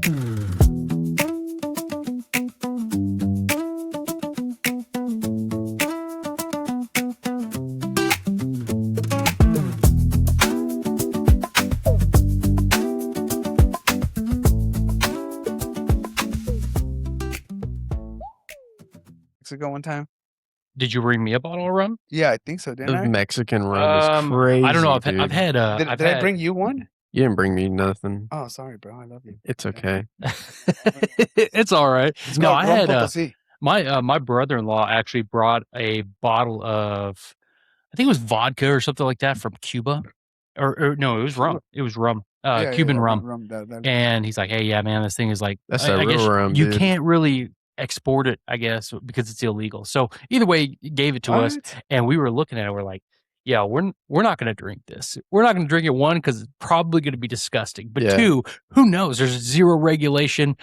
Mexico one time. Did you bring me a bottle of rum? Yeah, I think so. Didn't The I? Mexican rum is crazy. I don't know. dude. I've had. Did I bring you one? You didn't bring me nothing. Oh, sorry, bro. I love you. It's okay. It's all right. It's No, called I rum had potosí. my brother-in-law actually brought a bottle of, I think it was vodka or something like that from Cuba, or no, it was rum. It was rum, Cuban rum. And he's like, "Hey, yeah, man, this thing is like, That's I that real guess rum, you dude. can't really export it, I guess, because it's illegal." So either way, he gave it to us, and we were looking at it. We're like, "Yeah, we're not going to drink this. We're not going to drink it. One, because it's probably going to be disgusting. But two, who knows? There's zero regulation.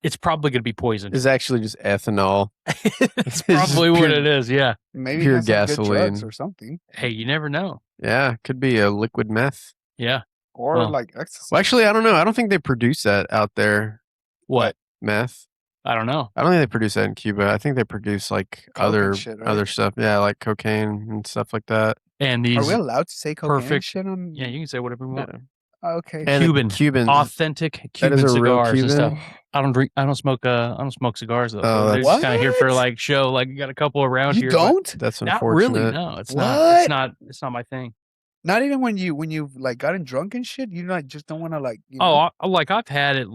It's probably going to be poisoned. It's actually just ethanol. It's probably what it is. Yeah, Maybe pure it has some good gasoline drugs or something. Hey, you never know. Yeah, could be a liquid meth. Yeah, or like ecstasy. Well, actually, I don't know. I don't think they produce that out there. What? Meth? I don't know. I don't think they produce that in Cuba. I think they produce like other stuff. Yeah, like cocaine and stuff like that. And these, are we allowed to say cocaine shit on? Yeah, you can say whatever you want. Yeah. Okay. And Cuban, authentic Cuban cigars and stuff. I don't smoke cigars though. Oh, they're just kind of here for like show. Like, you got a couple around here. You don't? That's not unfortunate. really. No, it's not. It's not my thing. Not even when you've like gotten drunk and shit. You like just don't want to like. I've had it.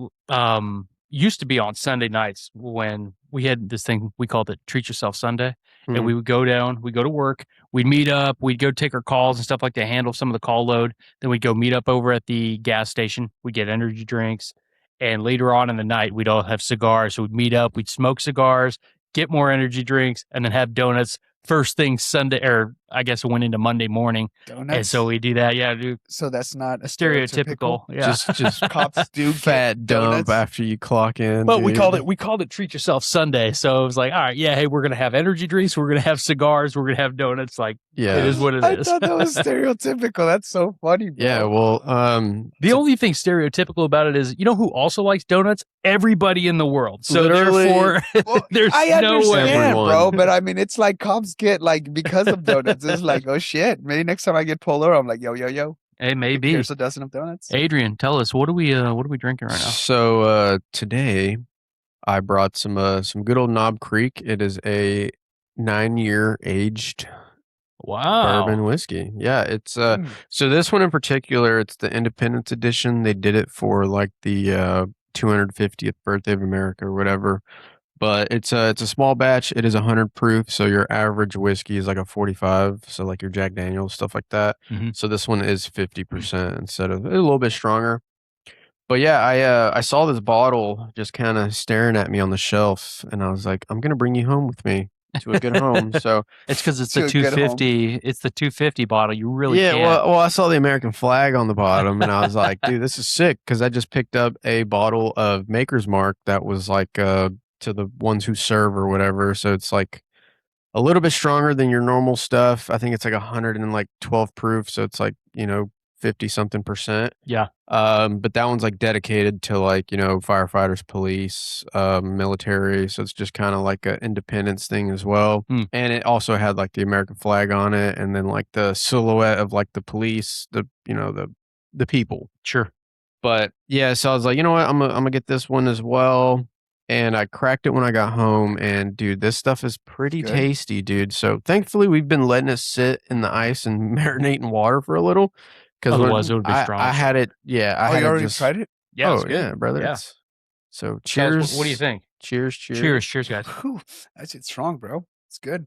Used to be on Sunday nights when we had this thing we called it Treat Yourself Sunday, and we would go down. We'd go to work. We'd meet up. We'd go take our calls and stuff like that. Handle some of the call load. Then we'd go meet up over at the gas station. We'd get energy drinks, and later on in the night, we'd all have cigars. So we'd meet up. We'd smoke cigars, get more energy drinks, and then have donuts. First thing Sunday, or I guess it went into Monday morning. Donuts? And so we do that. Yeah, dude. So that's not a stereotypical. Yeah. Just cops do fat dump after you clock in. But we called it Treat Yourself Sunday. So it was like, all right, yeah, hey, we're gonna have energy drinks, we're gonna have cigars, we're gonna have donuts. Like, yeah, it is what it is. I thought that was stereotypical. That's so funny, bro. Yeah, well, the only thing stereotypical about it is, you know who also likes donuts? Everybody in the world. So therefore, there's no way, bro. But I mean, it's like cops get like because of donuts. It's like, oh shit. Maybe next time I get pulled over, I'm like, yo. Hey, maybe. Here's a dozen of donuts. Adrian, tell us, what are we drinking right now? So today I brought some good old Knob Creek. It is a 9-year aged bourbon whiskey. Yeah, it's so this one in particular, it's the Independence Edition. They did it for like the 250th birthday of America or whatever. But it's a small batch. It is 100 proof, so your average whiskey is like a 45. So like your Jack Daniel's, stuff like that. So this one is 50% instead of a little bit stronger. But yeah, I saw this bottle just kind of staring at me on the shelf, and I was like, I'm gonna bring you home with me to a good home. So it's because it's the 250. It's the 250 bottle. You really can't. Well, I saw the American flag on the bottom, and I was like, dude, this is sick. Because I just picked up a bottle of Maker's Mark that was like to the ones who serve or whatever. So it's like a little bit stronger than your normal stuff. I think it's like 112 proof. So it's like, 50 something %. Yeah. But that one's like dedicated to like, firefighters, police, military. So it's just kind of like an independence thing as well. And it also had like the American flag on it. And then like the silhouette of like the police, the people. Sure. But yeah, so I was like, you know what? I'm gonna get this one as well. And I cracked it when I got home, and dude, this stuff is pretty tasty, dude. So thankfully, we've been letting it sit in the ice and marinate in water for a little. Because otherwise, it would be strong. I had it. Yeah, you already tried it? Yeah. Yeah, brother. Yeah. So cheers. Guys, what do you think? Cheers, guys. Whew, that's it, strong, bro. It's good.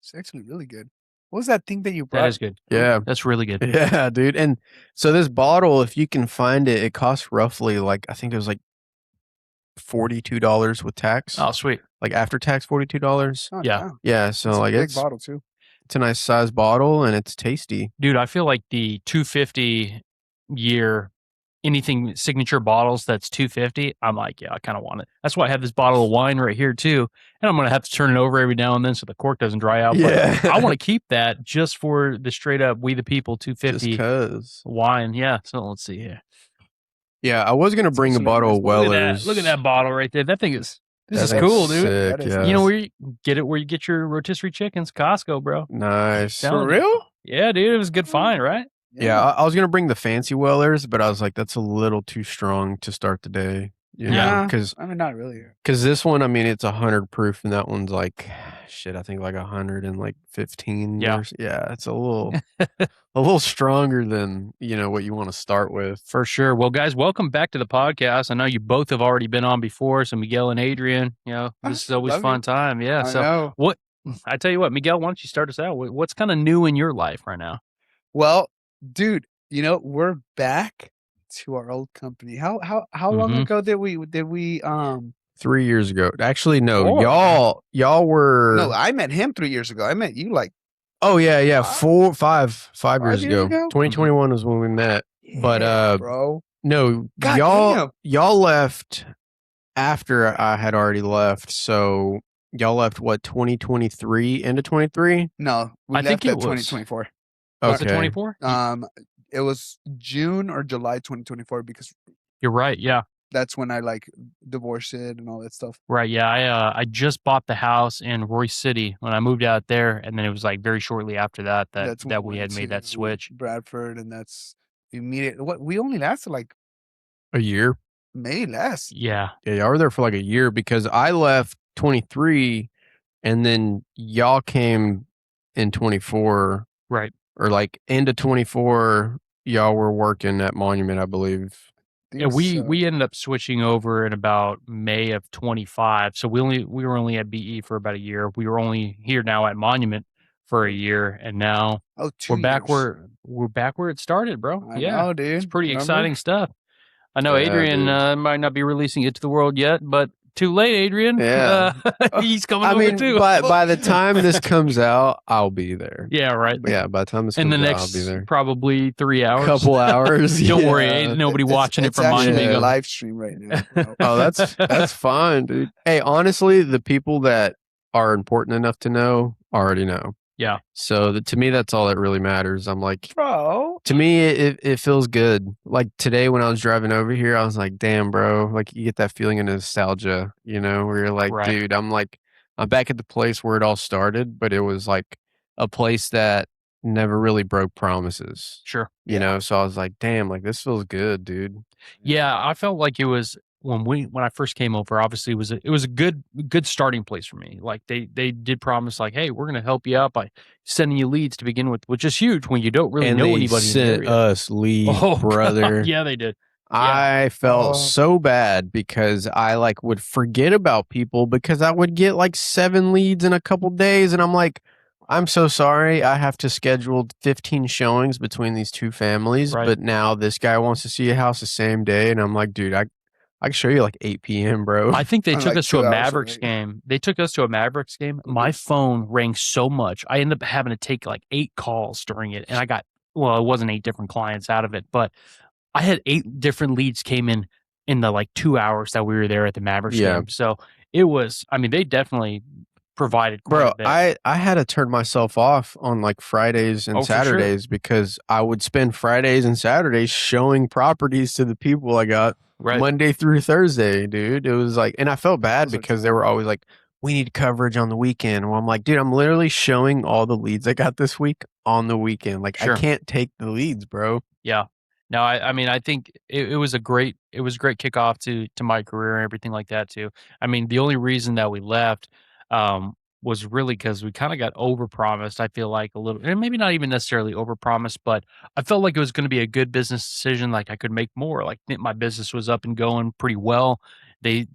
It's actually really good. What was that thing that you brought? That is good. Yeah, that's really good. Yeah, dude. And so this bottle, if you can find it, it costs roughly like I think it was like $42 with tax. Oh, sweet. Like after tax, $42. Oh, yeah. Yeah. So it's like a big bottle too. It's a nice size bottle and it's tasty. Dude, I feel like the 250 year anything signature bottles that's 250, I'm like, yeah, I kind of want it. That's why I have this bottle of wine right here too. And I'm going to have to turn it over every now and then so the cork doesn't dry out. Yeah. But I want to keep that just for the straight up We the People 250 just 'cause. wine. Yeah. So let's see here. Yeah, I was gonna bring a bottle of Weller's. Look at that bottle right there. That thing is. This is cool, dude. Sick, yeah. You know where you get it? Where you get your rotisserie chickens? Costco, bro. Nice. For real? Yeah, dude. It was a good find, right? Yeah, I was gonna bring the fancy Wellers, but I was like, that's a little too strong to start the day. Yeah, because I mean, not really. Because this one, I mean, it's 100 proof, and that one's like, shit, I think like 115. Yeah, yeah, it's a little stronger than what you want to start with. For sure. Well, guys, welcome back to the podcast. I know you both have already been on before, so Miguel and Adrian, this is always a fun time. Yeah. I know. I tell you what, Miguel, why don't you start us out? What's kind of new in your life right now? Well, dude, we're back to our old company. How long ago did we 3 years ago? Actually, no, y'all were. No, I met him 3 years ago. I met you like. Oh yeah, 5 years ago. 2021 was when we met. Yeah, but bro, no, y'all left after I had already left. So y'all left what, 2023, end of 23? No, I think it was 2024. Was it 24? It was June or July 2024 because you're right. Yeah, that's when I like divorced it and all that stuff. Right. Yeah. I just bought the house in Royce City when I moved out there, and then it was like very shortly after that we had made that switch. Bradford, and that's immediate. What we only lasted like a year, maybe less. Yeah. Yeah, y'all were there for like a year because I left 23, and then y'all came in 24. Right. Or like end of 24, y'all were working at Monument, I believe. Yeah, we ended up switching over in about May of 25. So we were only at BE for about a year. We were only here now at Monument for a year, and now we're back where it started, bro. I know, dude. It's pretty exciting stuff. I know Adrian might not be releasing it to the world yet, but too late, Adrian. Yeah. He's coming over too. By the time this comes out, I'll be there. Yeah, right. Yeah, by the time this comes out, I'll be there. Probably 3 hours. Couple hours. Don't worry, ain't nobody watching it from Monument. A live stream right now. Oh, that's fine, dude. Hey, honestly, the people that are important enough to know already know. Yeah. So to me, that's all that really matters. I'm like, bro. To me, it feels good. Like today when I was driving over here, I was like, damn, bro. Like you get that feeling of nostalgia, where you're like, dude, I'm back at the place where it all started, but it was like a place that never really broke promises. Sure. You know, so I was like, damn, like this feels good, dude. Yeah, I felt like it was when I first came over, obviously it was a good starting place for me. Like they did promise like, hey, we're gonna help you out by sending you leads to begin with, which is huge when you don't really know anybody in the area. Us leads, brother. God. Yeah, they did. I felt so bad because I like would forget about people because I would get like 7 leads in a couple days, and I'm like, I'm so sorry. I have to schedule 15 showings between these two families, but now this guy wants to see a house the same day, and I'm like, dude, I can show you like 8 p.m., bro. I think they took us to a Mavericks game. They took us to a Mavericks game. My phone rang so much. I ended up having to take like 8 calls during it. And I got, it wasn't 8 different clients out of it, but I had 8 different leads came in the like 2 hours that we were there at the Mavericks game. So it was, they definitely provided quite a bit. I had to turn myself off on like Fridays and Saturdays because I would spend Fridays and Saturdays showing properties to the people I got. Monday through Thursday, dude. It was like, and I felt bad because they were always like, we need coverage on the weekend. Well, I'm like, dude, I'm literally showing all the leads I got this week on the weekend. Like, I can't take the leads, bro. Yeah. No, I think it was a great kickoff to my career and everything like that too. The only reason that we left was really because we kind of got overpromised. I feel like a little, and maybe not even necessarily overpromised, but I felt like it was going to be a good business decision. Like I could make more. Like my business was up and going pretty well. They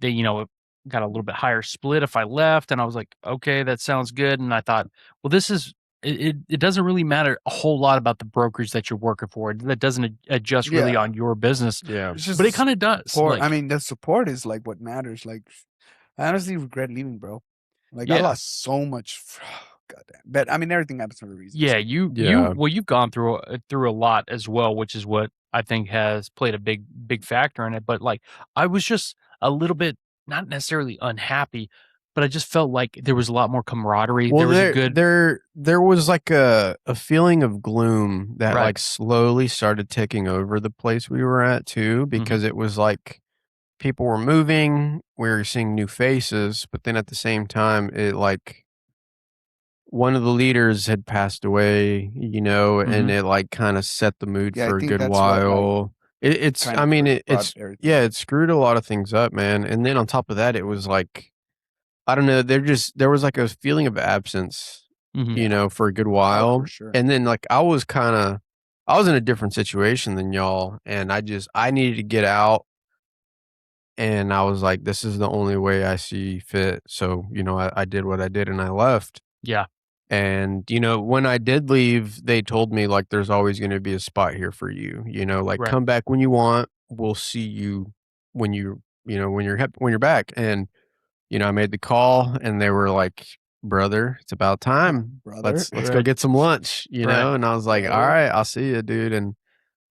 got a little bit higher split if I left, and I was like, okay, that sounds good. And I thought, well, this is. It doesn't really matter a whole lot about the brokerage that you're working for. That doesn't adjust really on your business. Yeah, but it kind of does. The support is like what matters. Like, I honestly regret leaving, bro. Like I lost so much. Goddamn. But everything happens for a reason. Yeah, you've gone through a lot as well, which is what I think has played a big factor in it. But like, I was just a little bit not necessarily unhappy, but I just felt like there was a lot more camaraderie. Well, there was like a feeling of gloom that Right. like slowly started taking over the place we were at too, because it was like people were moving, we were seeing new faces, but then at the same time, it like one of the leaders had passed away, you know, and it like kind of set the mood Yeah, I for a think good that's what, like, while. It's, kind I of mean, brought it's, everything yeah, up. it screwed a lot of things up, man. And then on top of that, it was like, I don't know, there was like a feeling of absence, you know, for a good Oh, while. for sure. And then like I was in a different situation than y'all, and I needed to get out. And I was like, this is the only way I see fit. So, you know, I did what I did and I left. Yeah. And, you know, when I did leave, they told me like, there's always going to be a spot here for you, you know, like Right. come back when you want. We'll see you when when you're back. And, you know, I made the call and they were like, brother, it's about time. Brother. Let's go Right. get some lunch, you Right. know? And I was like, all Brother. right, I'll see you, dude. And,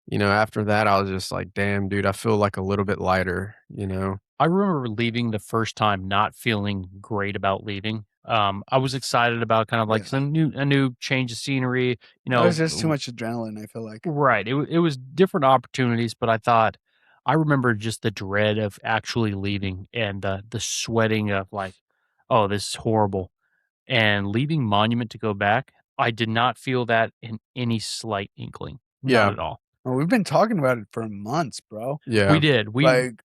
you know, after that, I was just like, damn, dude, I feel like a little bit lighter, you know? I remember leaving the first time not feeling great about leaving. I was excited about kind of like Yeah. a new change of scenery, you That know. was just too much adrenaline, I feel like. Right. It was different opportunities, but I remember just the dread of actually leaving and the sweating of like, oh, this is horrible. And leaving Monument to go back, I did not feel that in any slight inkling. Not Yeah. at all. Well, we've been talking about it for months, bro. Yeah. We did. Like,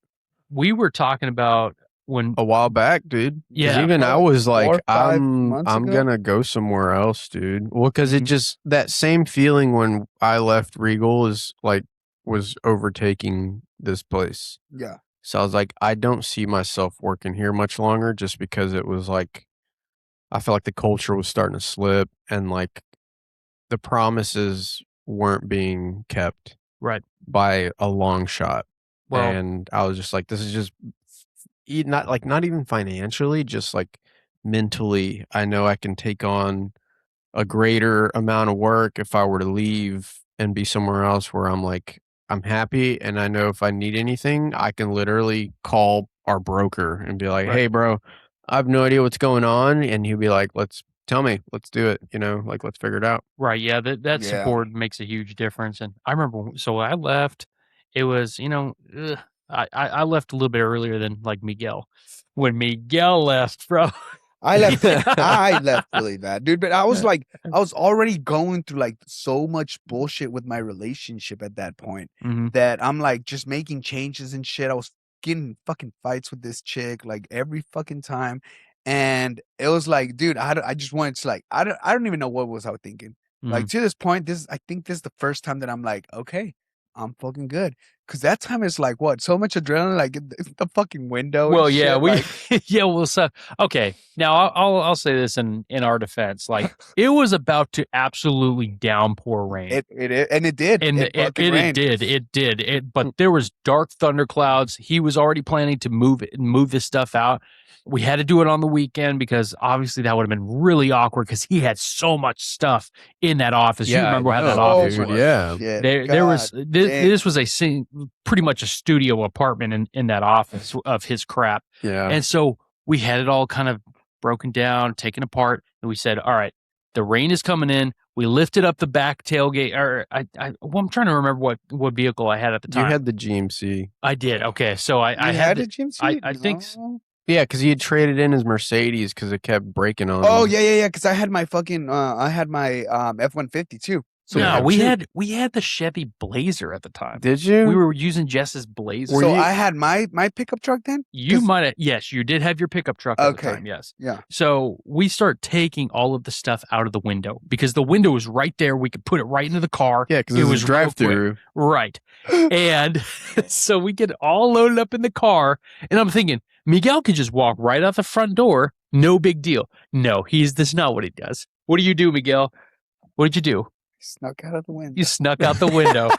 We were talking about when a while back, dude. Because Yeah. even I probably was 4 like, or 5 months I'm ago. gonna go somewhere else, dude. Well, because it Mhm. just that same feeling when I left Regal was overtaking this place. Yeah. So I was like, I don't see myself working here much longer, just because it was like I felt like the culture was starting to slip and like the promises weren't being kept Right. by a long shot. Well, And I was just like, this is just not even financially, just like mentally. I know I can take on a greater amount of work if I were to leave and be somewhere else where I'm like, I'm happy. And I know if I need anything, I can literally call our broker and be like, Right. hey, bro, I have no idea what's going on. And he'll be like, tell me, let's do it. You know, like, let's figure it out. right. Yeah. That Yeah. support makes a huge difference. And I remember, so I left, it was, you know, I left a little bit earlier than like Miguel. When Miguel left, bro. I left really bad, dude. But I was like, I was already going through like so much bullshit with my relationship at that point Mhm. that I'm like just making changes and shit. I was getting fucking fights with this chick like every fucking time. And it was like, dude, I just wanted to like, I don't even know what was I thinking. Like Mhm. to this point, I think this is the first time that I'm like, okay, I'm fucking good. Cause that time is like what? So much adrenaline, like in the fucking window. Well, and yeah, shit, we, like, yeah, well, so okay. Now I'll say this in our defense, like it was about to absolutely downpour rain. it did. And It fucking rained. it did. But there was dark thunderclouds. He was already planning to move this stuff out. We had to do it on the weekend because obviously that would have been really awkward because he had so much stuff in that office. You Yeah, I remember how that know, office dude, was? yeah. Shit. There was God this, damn. this was pretty much a studio apartment in that office of his crap. Yeah. And so we had it all kind of broken down, taken apart, and we said, all right, the rain is coming in. We lifted up the back tailgate, or I'm trying to remember what vehicle I had at the time. You had the GMC. I did. Okay, so I You had had the, a GMC? I think No. Yeah, because he had traded in his Mercedes because it kept breaking on Oh him. yeah. Because I had my fucking I had my F-150 too. So no, we we had the Chevy Blazer at the time. Did you? We were using Jess's Blazer. Were So you- I had my pickup truck then. You 'Cause- might have, yes, you did have your pickup truck at the Okay. time, yes. Yeah. So we start taking all of the stuff out of the window because the window was right there. We could put it right into the car. Yeah, because It it was was real quick. drive-through. Right. And so we get all loaded up in the car. And I'm thinking, Miguel could just walk right out the front door. No big deal. No, that's not what he does. What do you do, Miguel? What did you do? Snuck out of the window. You snuck out the window.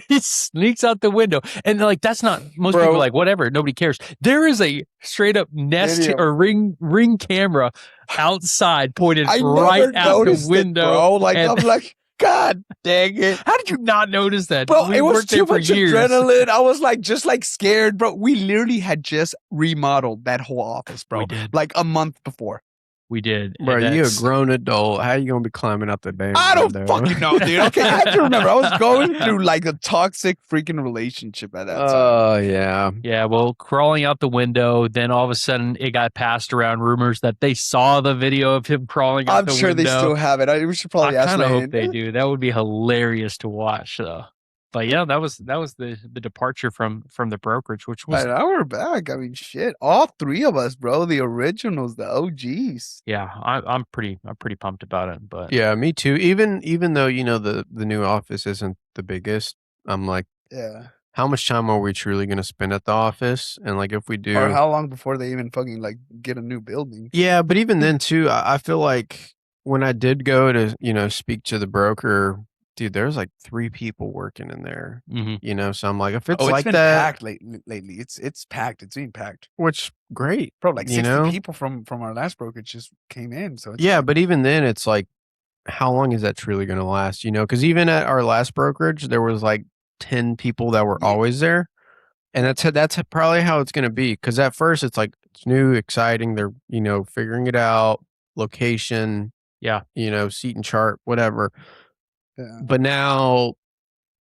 He sneaks out the window. And like, that's not, most people are like, whatever, nobody cares. There is a straight up Nest Video. or ring camera outside pointed I right never out the noticed window. it, bro. Like and- I'm like, God dang it. How did you not notice that? Bro, We it was worked there too for much years. adrenaline. I was like, just like scared, bro. We literally had just remodeled that whole office, bro. We did. Like a month before. We did. Bro, And you a that's- grown adult. How you gonna be climbing out the damn I don't window? fucking know, dude. Okay, I have to remember. I was going through like a toxic freaking relationship at that time. Oh, yeah. Yeah, well, crawling out the window, then all of a sudden it got passed around rumors that they saw the video of him crawling out I'm the sure window. they still have it. We should probably I ask kind of hope Lane. they do. That would be hilarious to watch, though. But yeah, that was the departure from the brokerage, which was Now we're back. I mean, shit. All three of us, bro. The originals, the OGs. yeah. I'm pretty pumped about it. But Yeah, me too. Even though, you know, the new office isn't the biggest, I'm like, Yeah. how much time are we truly going to spend at the office? And like, if we do, Or how long before they even fucking like get a new building? yeah, but even then too, I feel like when I did go to, you know, speak to the broker, dude, there's like 3 people working in there, Mhm. you know, so I'm like, if it's Oh, it's like been that, packed lately. It's packed. It's being packed. which great, Bro, like you 60 know? people from our last brokerage just came in. So it's Yeah, like, but even then, it's like, how long is that truly going to last? You know, because even at our last brokerage, there was like 10 people that were Yeah. always there, and that's probably how it's going to be. Because at first, it's like it's new, exciting. They're, you know, figuring it out, location, yeah, you know, seat and chart, whatever. yeah. But now,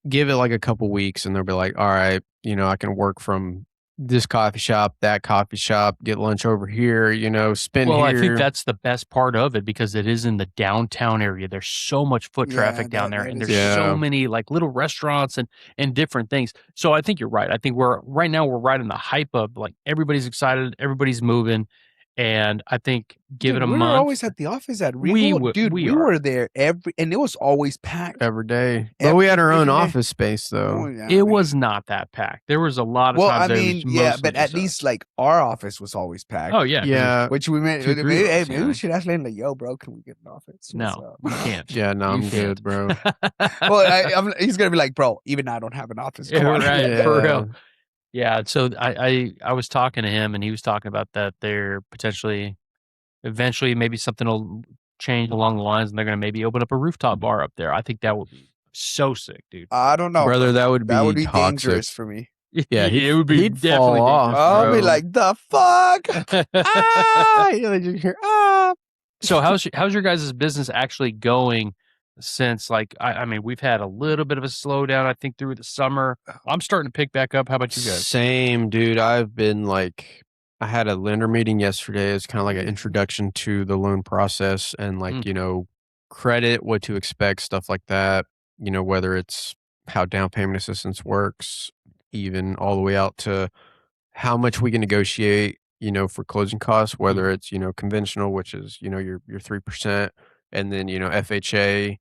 give it like a couple weeks, and they'll be like, all right, you know, I can work from this coffee shop, that coffee shop, get lunch over here, you know, spend well, here. I think that's the best part of it because it is in the downtown area. There's so much foot Yeah, traffic down there, that and is there's so Yeah. many like little restaurants and different things. So I think you're right. I think we're right in the hype of like everybody's excited, everybody's moving, and I think give Dude, it a we were month. always at the office at We Regal. would- Dude, we we are. were there and it was always packed. every day. But we had Every our own freaking day. office space, though. Oh, yeah, I It mean- was not that packed. There was a lot of Well, times. I that it mean, was yeah, mostly but at just us. least like our office was always packed. Oh yeah, 'cause Yeah. Which we made. 2, 3 Maybe, of us, maybe yeah. we should ask Lane like, "Yo, bro, can we get an office?" What's no, up? you can't. Yeah, no, You I'm can't. good, bro. Well, he's gonna be like, "Bro, even I don't have an office." Come Yeah, on. right. For Yeah. real. Yeah, so I was talking to him and he was talking about that they're potentially eventually maybe something will change along the lines and they're going to maybe open up a rooftop bar up there. I think that would be so sick, dude. I don't know, Brother, that would That would be be toxic. dangerous for me. Yeah, it would be he'd definitely fall off. dangerous, I'll be bro. like, "The fuck." Ah, you know, they just hear ah. So how's your guys' business actually going since like I mean we've had a little bit of a slowdown I think through the summer. I'm starting to pick back up. How about you guys? Same, dude. I've been like, I had a lender meeting yesterday. It's kind of like an introduction to the loan process and like, you know, credit, what to expect, stuff like that. You know, whether it's how down payment assistance works, even all the way out to how much we can negotiate, you know, for closing costs, whether it's, you know, conventional, which is, you know, your 3%, and then, you know, FHA.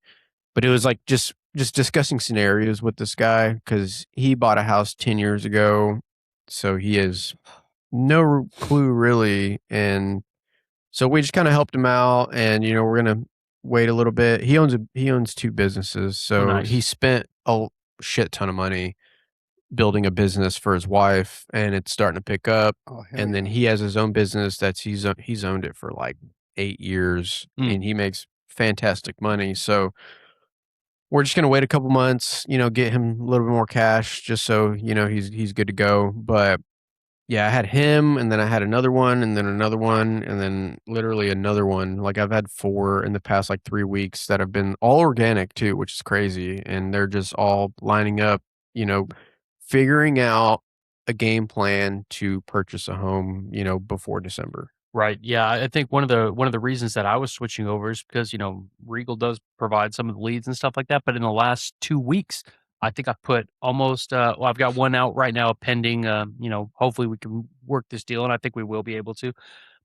But it was like just discussing scenarios with this guy because he bought a house 10 years ago. So he has no clue really. And so we just kind of helped him out, and, you know, we're going to wait a little bit. He owns 2 businesses. So nice. he spent a shit ton of money building a business for his wife, and it's starting to pick up. Oh, hell And then yeah. he has his own business that's he's owned it for like 8 years, and he makes fantastic money. So we're just gonna wait a couple months, you know, get him a little bit more cash, just so, you know, he's good to go. But yeah, I had him, and then I had another one, and then another one, and then literally another one. Like I've had 4 in the past like 3 weeks that have been all organic too, which is crazy, and they're just all lining up, you know, figuring out a game plan to purchase a home, you know, before December. Right. Yeah. I think one of the reasons that I was switching over is because, you know, Regal does provide some of the leads and stuff like that. But in the last 2 weeks, I think I put almost well, I've got one out right now pending. You know, hopefully we can work this deal, and I think we will be able to.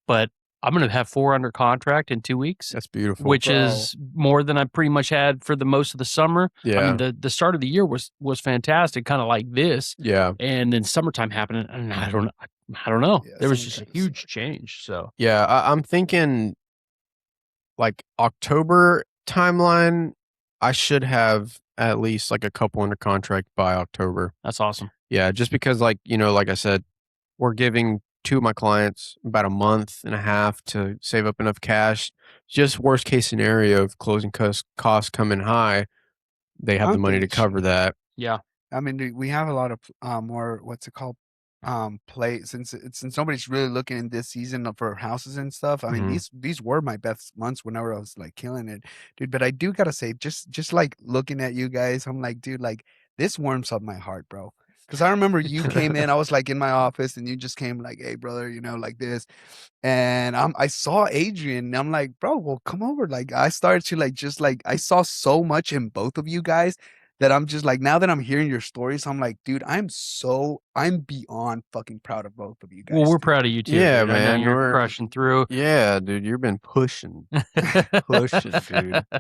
But I'm gonna have 4 under contract in 2 weeks. That's beautiful. Which Bro. is more than I pretty much had for the most of the summer. I Yeah. mean, the start of the year was fantastic, kind of like this. Yeah. And then summertime happened, and I don't know. Yeah, There was just a summertime huge sucks. change. So Yeah. I'm thinking like October timeline, I should have at least like a couple under contract by October. that's awesome. Yeah, just because, like, you know, like I said, we're giving 2 of my clients about a month and a half to save up enough cash. Just worst case scenario of closing costs come in high, they have the money to cover that. Yeah. I mean, we have a lot of more, what's it called, play, since nobody's really looking in this season for houses and stuff. I mean, these were my best months whenever I was like killing it, dude. But I do gotta say, just like looking at you guys, I'm like, dude, like this warms up my heart, bro. Because I remember you came in, I was like in my office, and you just came like, hey, brother, like this. And I saw Adrian, and I'm like, bro, well, come over. Like, I started to like, just like, I saw so much in both of you guys that I'm just like, now that I'm hearing your stories, I'm like, dude, I'm beyond fucking proud of both of you guys. Well, we're dude. proud of you too. Yeah, dude. man. I know you're crushing through. Yeah, dude, you've been pushing, dude.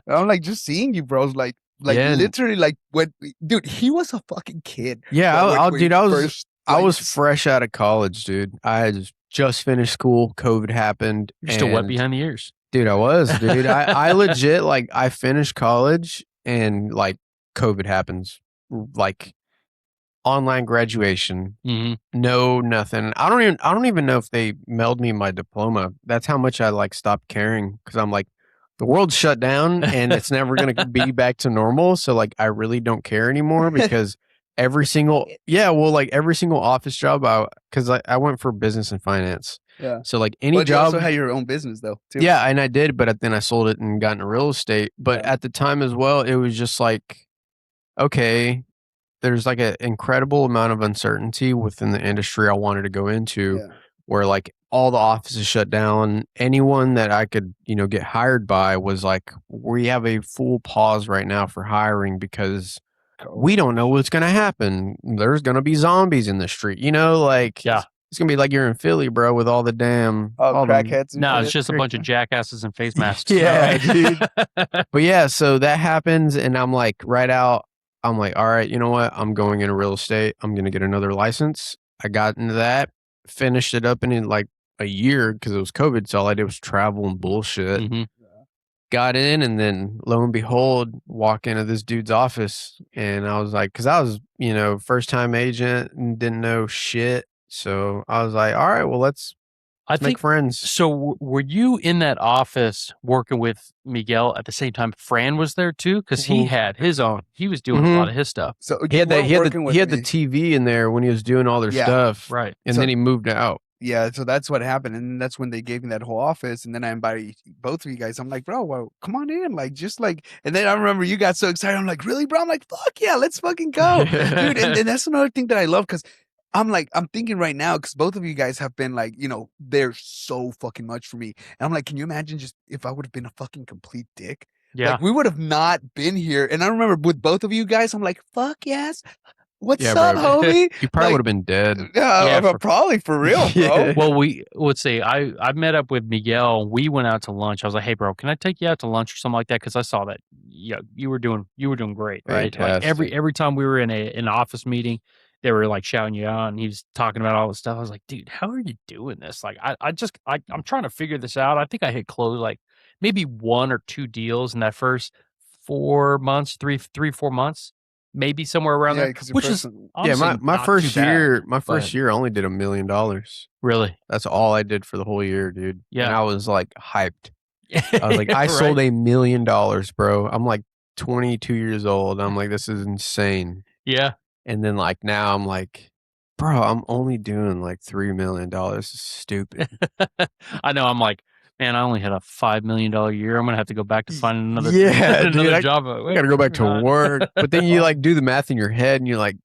I'm like, just seeing you, bros, like Yeah, literally, like when, dude, he was a fucking kid. Yeah, dude, I was like, fresh out of college, dude. I had just finished school. COVID happened. You're still wet behind the ears. Dude, I was, dude. I legit, like, I finished college and, like, COVID happens. Like, online graduation. No, nothing. I don't even know if they mailed me my diploma. That's how much I, like, stopped caring. Because I'm like, the world's shut down and it's never going to be back to normal. So, like, I really don't care anymore because every single office job, because I went for business and finance. Yeah. So, like, any But job. you also had your own business, though, too. Yeah, and I did, but then I sold it and got into real estate. But at the time as well, it was just like, okay, there's like an incredible amount of uncertainty within the industry I wanted to go into, where like all the offices shut down. Anyone that I could, get hired by was like, we have a full pause right now for hiring because we don't know what's going to happen. There's going to be zombies in the street, like, it's going to be like you're in Philly, bro, with all the damn all crackheads. No, it's just a bunch of jackasses in face masks. Yeah, dude. But yeah, so that happens, and I'm like, right out. I'm like, all right, you know what? I'm going into real estate. I'm going to get another license. I got into that, finished it up in like a year because it was COVID. So all I did was travel and bullshit. Got in, and then lo and behold, walk into this dude's office. And I was like, because I was, first time agent and didn't know shit. So I was like, all right, well, let's make friends. So were you in that office working with Miguel at the same time Fran was there too? Because he had his own. He was doing a lot of his stuff. So he had the TV in there when he was doing all their stuff. Right. And then he moved out. Yeah, so that's what happened, and that's when they gave me that whole office, and then I invited both of you guys. I'm like, bro, well, come on in, like, just like, and then I remember you got so excited. I'm like, really, bro? I'm like, fuck yeah, let's fucking go, dude. And that's another thing that I love because I'm like, I'm thinking right now because both of you guys have been like, they're so fucking much for me, and I'm like, can you imagine just if I would have been a fucking complete dick? Yeah, like we would have not been here. And I remember with both of you guys, I'm like, fuck yes. What's up, homie? You probably would have been dead. Probably for real, bro. Well, let's see. I met up with Miguel. We went out to lunch. I was like, "Hey, bro, can I take you out to lunch or something like that?" Because I saw that you were doing great, right? Fantastic. Like every time we were in an office meeting, they were like shouting you out, and he was talking about all this stuff. I was like, "Dude, how are you doing this?" Like, I'm trying to figure this out. I think I hit close like maybe 1 or 2 deals in that first 4 months, 4 months. Maybe somewhere around there, which is my first year. My first year only did $1 million. Really, that's all I did for the whole year, dude. Yeah, and I was like hyped. I was like, I sold $1 million, bro. I'm like 22 years old. I'm like, this is insane. Yeah, and then like now I'm like, bro, I'm only doing like $3 million. This is stupid. I know. I'm like, man, I only had a $5 million year. I'm gonna have to go back to find another job. I gotta go back to work. But then you like do the math in your head, and you're like,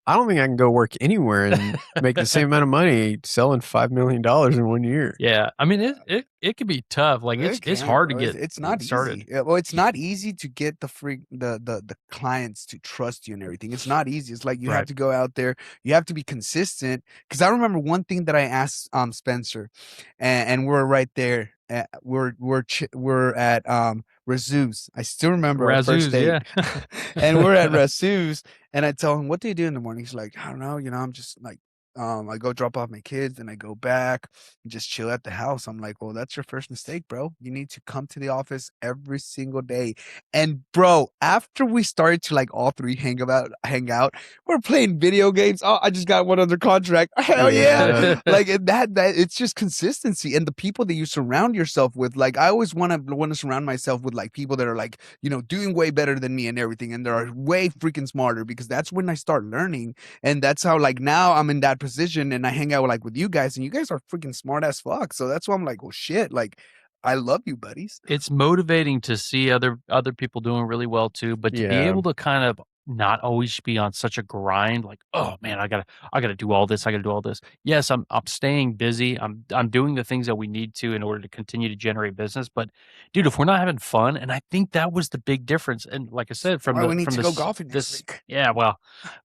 I don't think I can go work anywhere and make the same amount of money selling $5 million in 1 year. Yeah, I mean it can be tough. Like it's hard to get. It's not started. Easy. Well, it's not easy to get the clients to trust you and everything. It's not easy. It's like you have to go out there. You have to be consistent. Because I remember one thing that I asked Spencer, and we're right there. We're at Razoo's. I still remember our first date. And we're at Razoo's, and I tell him, "What do you do in the morning?" He's like, "I don't know. I'm just like I go drop off my kids, and I go back and just chill at the house. I'm like, well, that's your first mistake, bro. You need to come to the office every single day. And bro, after we started to like all three hang out, we're playing video games. Oh, I just got one under contract. Hell yeah! Like that it's just consistency, and the people that you surround yourself with. Like I always want to surround myself with like people that are like doing way better than me and everything, and they're way freaking smarter, because that's when I start learning. And that's how, like, now I'm in that position, and I hang out like with you guys, and you guys are freaking smart as fuck. So that's why I'm like, well, shit, like, I love you, buddies. It's motivating to see other people doing really well too, but to be able to kind of not always be on such a grind, like, oh man, I gotta do all this, I gotta do all this. Yes, I'm staying busy. I'm doing the things that we need to in order to continue to generate business. But dude, if we're not having fun, and I think that was the big difference. And like I said, from we need to go golfing next week. Yeah, well,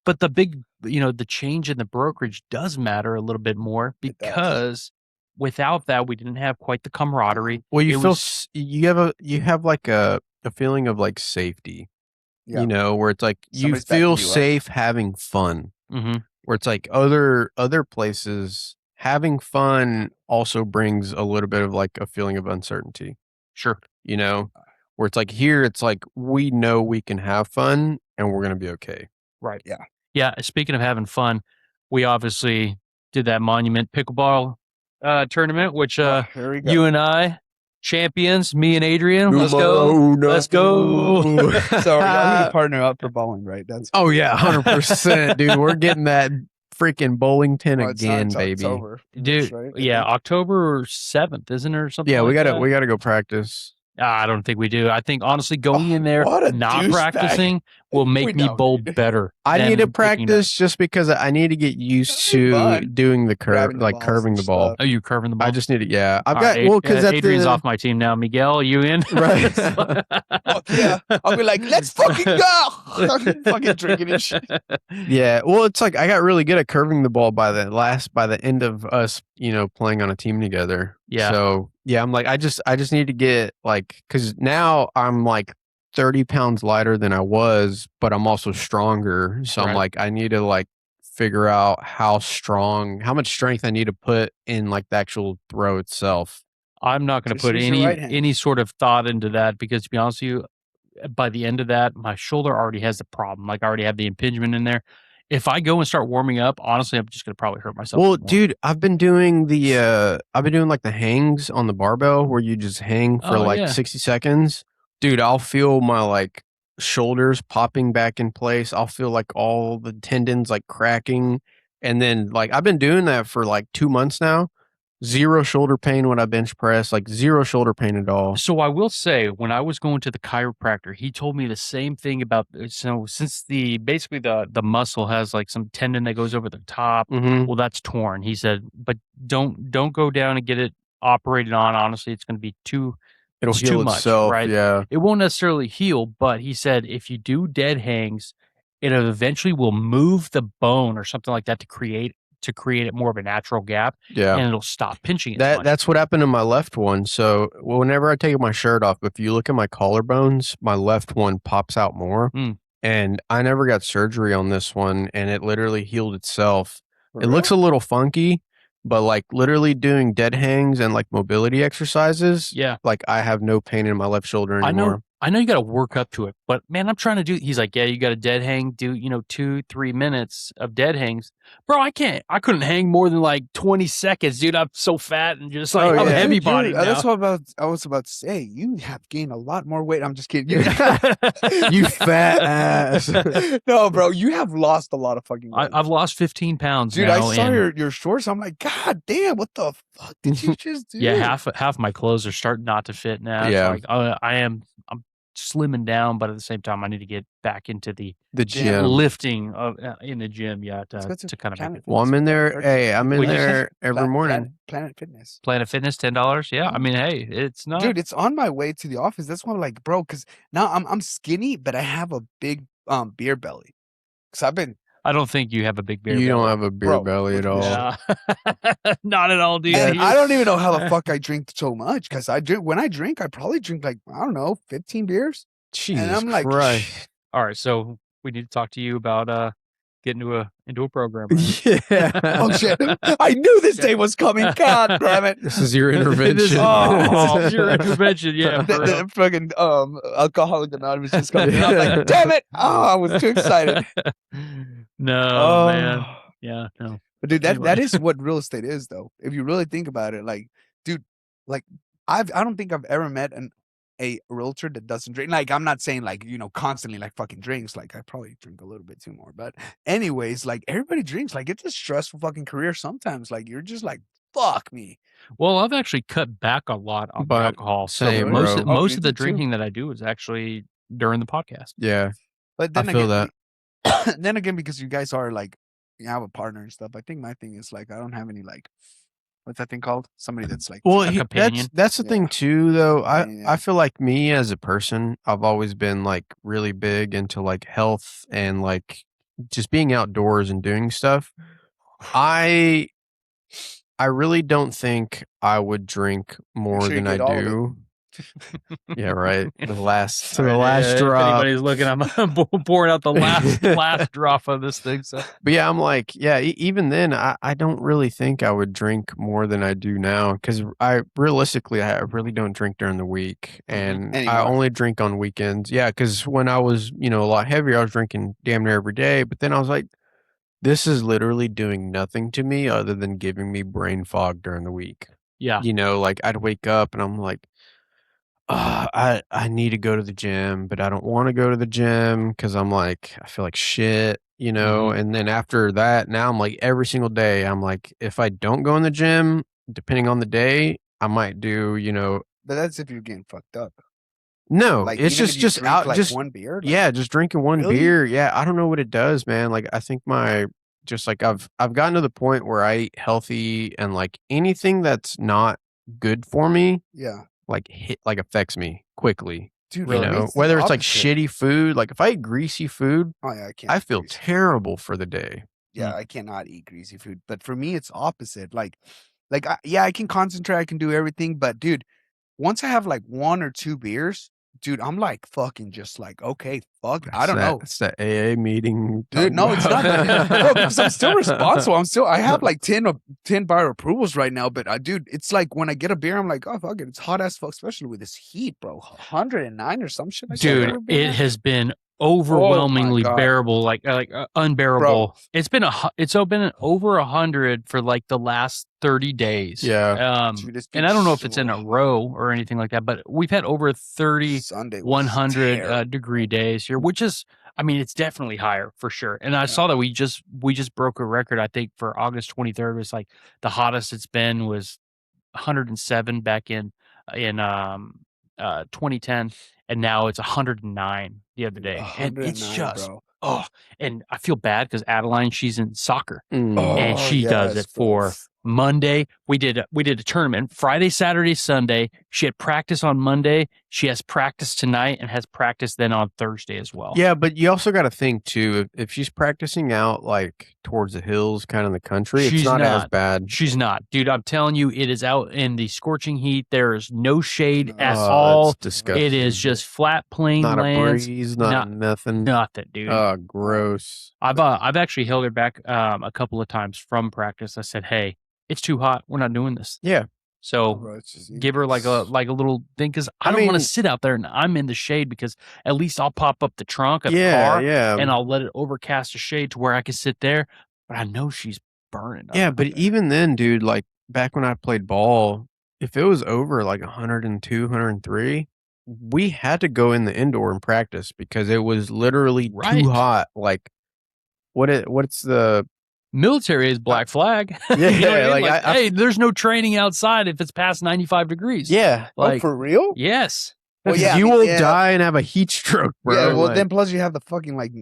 but the big, the change in the brokerage does matter a little bit more, because without that, we didn't have quite the camaraderie. Well, you have like a feeling of like safety, where it's like you feel safe having fun. Mm-hmm. Where it's like other places having fun also brings a little bit of like a feeling of uncertainty. Sure. Where it's like here, it's like we know we can have fun and we're gonna be okay. Right. Yeah. Yeah. Speaking of having fun, we obviously did that Monument pickleball tournament, which you and I, champions, me and Adrian. Let's go. Let's go. So y'all need to partner up for bowling, right? That's 100%, dude. We're getting that freaking bowling pin again, baby. October, dude. Right? Yeah, October 7th, isn't it, or something? Yeah, we gotta go practice. I don't think we do. I think honestly, going in there not practicing will make me bowl better. I need to practice just because I need to get used to doing the curving the ball. Oh, you curving the ball? I just need to. Yeah, I've got. Well, because Adrian's off my team now. Miguel, are you in? Right. Yeah, I'll be like, let's fucking go. Fucking drinking and shit. Yeah. Well, it's like I got really good at curving the ball by the end of us, playing on a team together. Yeah. So yeah, I'm like, I just need to get like, because now I'm like 30 pounds lighter than I was, but I'm also stronger. So I'm like, I need to like figure out how much strength I need to put in like the actual throw itself. I'm not going to put any sort of thought into that, because to be honest with you, by the end of that, my shoulder already has the problem. Like I already have the impingement in there. If I go and start warming up, honestly, I'm just going to probably hurt myself. Well, dude, I've been doing like the hangs on the barbell where you just hang for 60 seconds. Dude, I'll feel my like shoulders popping back in place. I'll feel like all the tendons like cracking. And then like I've been doing that for like 2 months now. Zero shoulder pain when I bench press, like zero shoulder pain at all. So I will say, when I was going to the chiropractor, he told me the same thing about, since the muscle has like some tendon that goes over the top, well, that's torn. He said, but don't go down and get it operated on. Honestly, it's going to be it'll heal too much, itself, right? Yeah. It won't necessarily heal, but he said if you do dead hangs, it eventually will move the bone or something like that to create it more of a natural gap, and it'll stop pinching it. That's what happened to my left one. So whenever I take my shirt off, if you look at my collarbones, my left one pops out more. And I never got surgery on this one, and it literally healed itself. It looks a little funky, but like literally doing dead hangs and like mobility exercises, like I have no pain in my left shoulder anymore. I know you got to work up to it, but man, I'm trying to do. He's like, yeah, you got to dead hang, do 2-3 minutes of dead hangs, bro. I couldn't hang more than like 20 seconds, dude. I'm so fat and just like I'm heavy body. That's what I was about to say. You have gained a lot more weight. I'm just kidding. You fat ass. No, bro, you have lost a lot of fucking weight. I've lost 15 pounds, dude. Now, I saw your shorts. I'm like, God damn, what the fuck did you just do? Yeah, half my clothes are starting not to fit now. Yeah, it's like, I'm slimming down, but at the same time, I need to get back into the gym, lifting in the gym. Yeah, to kind of make it. Well, I'm in there. Hey, I'm in there every morning. Planet Fitness, $10. Yeah, I mean, hey, it's not, dude. It's on my way to the office. That's why I'm like, bro, because now I'm skinny, but I have a big beer belly. Because I don't think you have a big beer. You don't have a beer belly at all. Yeah. Not at all, dude. And I don't even know how the fuck I drink so much, because when I drink, I probably drink like, I don't know, 15 beers. Jesus and I'm like, Christ. All right, so we need to talk to you about get into a program. Right? Yeah. Oh shit! I knew this day was coming. God damn it! This is your intervention. This is your intervention. Yeah, for real. The fucking Alcoholic Anonymous just coming in. I'm like, damn it! Oh, I was too excited. No, man. Yeah, no. But dude, Anyway. that is what real estate is, though. If you really think about it, like, dude, like I don't think I've ever met a realtor that doesn't drink. Like, I'm not saying like, constantly like fucking drinks. Like, I probably drink a little bit too more. But anyways, like everybody drinks. Like, it's a stressful fucking career sometimes. Like, you're just like, fuck me. Well, I've actually cut back a lot on the alcohol. Same, so bro. most of the drinking that I do is actually during the podcast. Yeah. But then I feel again, that. then again, because you guys are like, you have a partner and stuff. I think my thing is like, I don't have any like, what's that thing called? Somebody that's like, Well, a companion. that's the thing too, though. Yeah. I feel like me as a person, I've always been like really big into like health and like just being outdoors and doing stuff. I really don't think I would drink more than I do. Yeah, right. The last If drop. anybody's looking, I'm pouring out the last drop of this thing. So, but yeah, I'm like, yeah. Even then, I don't really think I would drink more than I do now because I really don't drink during the week, and Anymore. I only drink on weekends. Yeah, because when I was a lot heavier, I was drinking damn near every day. But then I was like, this is literally doing nothing to me other than giving me brain fog during the week. yeah. Like I'd wake up and I'm like, I need to go to the gym, but I don't want to go to the gym because I'm like, I feel like shit, and then after that, now I'm like every single day, I'm like, if I don't go in the gym, depending on the day, I might do, But that's if you're getting fucked up. No, Like, it's even if you just drink, out, like, just one beer. Like, yeah, just drinking one Really? beer. Yeah, I don't know what it does, man. Like I think I've gotten to the point where I eat healthy and like anything that's not good for me, yeah, like affects me quickly. dude. Really? for me, the Whether it's like opposite. shitty food, like if I eat greasy food, Oh yeah, I can't. I eat feel greasy. terrible for the day. Yeah, I cannot eat greasy food. But for me, it's opposite. Like I can concentrate. I can do everything. But dude, once I have like one or two beers, dude, I'm like fucking just like, okay, fuck. I don't know. It's that AA meeting. Dude, no, it's not. Bro, because I'm still responsible. I have like 10 bar approvals right now. But dude, it's like when I get a beer, I'm like, oh, fuck it. It's hot as fuck, especially with this heat, bro. 109 or some shit like that. Dude, Ever been it there? has been overwhelmingly God. bearable, like unbearable. It's been been over 100 for like the last 30 days. Yeah. Dude, it's and been I don't know if it's in a so row or anything like that, but we've had over 30 Sunday was 100 terrible. degree days here, which is, I mean, it's definitely higher for sure. And I saw that we just broke a record. I think for August 23rd was like the hottest it's been was 107 back in 2010, and now it's 109 the other day. And it's 109, just bro. and I feel bad because Adeline, she's in soccer and Oh, she does yes, it for bro. Monday. We did a tournament Friday, Saturday, Sunday. She had practice on Monday. She has practice tonight and has practice then on Thursday as well. Yeah, but you also got to think too, if she's practicing out like towards the hills, kind of in the country, it's not as bad. She's not, dude. I'm telling you, it is out in the scorching heat. There is no shade at Oh, all. it's disgusting. It is just flat plain Not lands. a breeze, nothing. Nothing, dude. Oh, gross. I've actually held her back a couple of times from practice. I said, "Hey, it's too hot. We're not doing this." Yeah. So Bro, it's just- give her like a little thing because I don't want to sit out there and I'm in the shade because at least I'll pop up the trunk of the car and I'll let it overcast a shade to where I can sit there. But I know she's burning. Yeah, but even then, dude, like back when I played ball, if it was over like 102, 103, we had to go in the indoor and practice because it was literally too hot. Like, what's the military is black flag? Yeah, you know what I mean? like, hey, there's no training outside if it's past 95 degrees. Yeah, like for real? Yes. Well, yeah, you will die and have a heat stroke, bro. Yeah, well, like, then plus you have the fucking like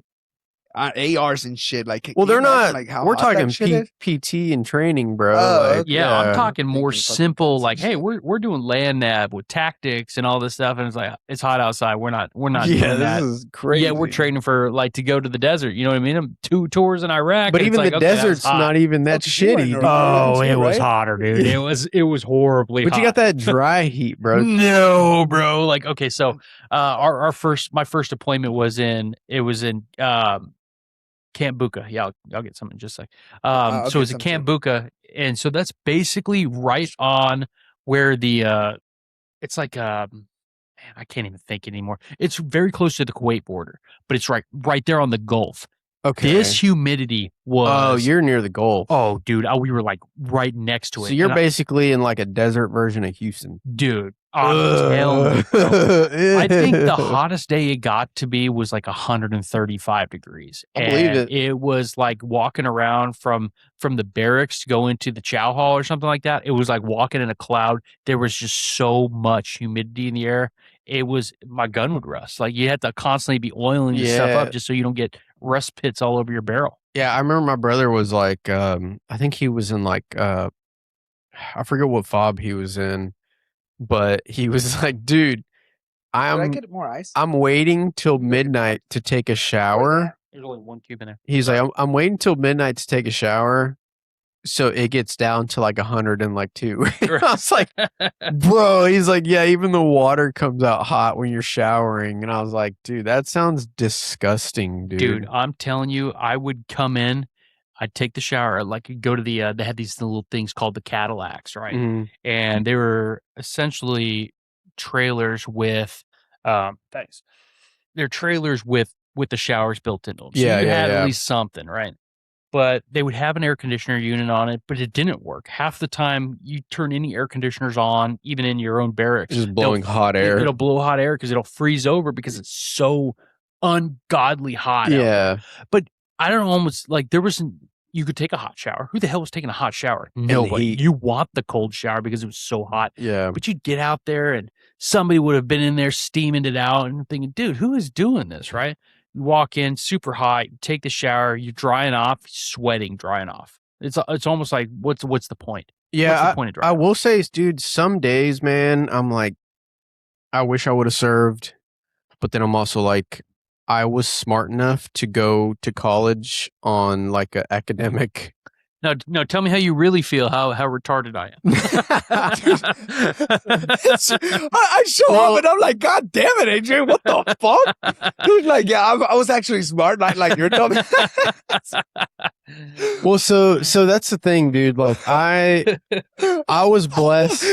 ARs and shit. Like, well, they're not. Like, how we're hot that talking shit is? PT and training, bro. Oh, like, okay. Yeah, I'm talking more Thinking fucking simple. guns Like, and hey, shit. we're doing land nav with tactics and all this stuff, and it's like it's hot outside. We're not Yeah, doing this that. is crazy. Yeah, we're training for like to go to the desert. You know what I mean? I'm 2 tours in Iraq, But and even it's the like, okay, that's desert's hot. not even that Oh, you were in shitty. Iraq. dude. Oh, it was right? hotter, dude. It was horribly But hot. you got that dry heat, bro. No, bro. Like, okay, so my first appointment was in Camp Buca. Yeah, I'll get something in just a sec. So it's a Camp Buca, and so that's basically right on where the it's like man, I can't even think anymore. It's very close to the Kuwait border, but it's right there on the Gulf. Okay. This humidity was. Oh, you're near the Gulf. Oh, dude, we were like right next to it. So you're basically in like a desert version of Houston, dude. I'm telling you, bro. I think the hottest day it got to be was like 135 degrees. I believe it. It was like walking around from the barracks to go into the chow hall or something like that. It was like walking in a cloud. There was just so much humidity in the air. It was, my gun would rust. Like you had to constantly be oiling your stuff up just so you don't get rust pits all over your barrel. Yeah, I remember my brother was like, I think he was in like, I forget what fob he was in. But he was like, dude, Did I get more ice? I'm waiting till midnight to take a shower. There's only one cube in there. He's like, I'm waiting till midnight to take a shower. So it gets down to like 102. I was like, bro, he's like, yeah, even the water comes out hot when you're showering. And I was like, dude, that sounds disgusting, dude. Dude, I'm telling you, I would come in, I'd take the shower, like go to the, they had these little things called the Cadillacs, right? Mm-hmm. And they were essentially trailers with, thanks. They're trailers with the showers built into them. So you had at least something, right? But they would have an air conditioner unit on it, but it didn't work. Half the time you turn any air conditioners on, even in your own barracks, just blowing hot air. It'll blow hot air because it'll freeze over because it's so ungodly hot. Yeah. But I don't know, almost like you could take a hot shower. Who the hell was taking a hot shower? Nobody. You want the cold shower because it was so hot. Yeah. But you'd get out there and somebody would have been in there steaming it out and thinking, dude, who is doing this, right? You walk in super hot, you take the shower, you're drying off, sweating, drying off. It's almost like what's the point? Yeah, what's the point of drying I will say, dude, some days, man, I'm like, I wish I would have served, but then I'm also like, I was smart enough to go to college on like an academic. No, tell me how you really feel, how retarded I am. I show up and I'm like, God damn it, Adrian, what the fuck? Dude, like, yeah, I was actually smart, like you're dumb. Well, so that's the thing, dude. Like, I was blessed.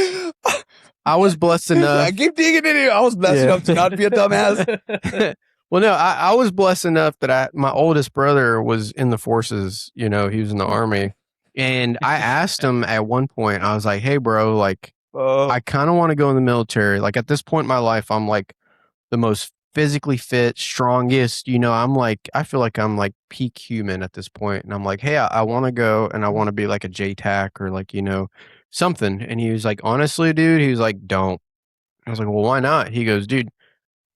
I was blessed enough. I keep digging in here. I was blessed enough to not be a dumbass. Well, no, I was blessed enough that my oldest brother was in the forces, he was in the army. And I asked him at one point, I was like, hey, bro, like, I kind of want to go in the military. Like, at this point in my life, I'm like the most physically fit, strongest, I'm like, I feel like I'm like peak human at this point. And I'm like, hey, I want to go and I want to be like a JTAC or like, something. And he was like, honestly, dude, he was like, don't. I was like, well, why not? He goes, dude,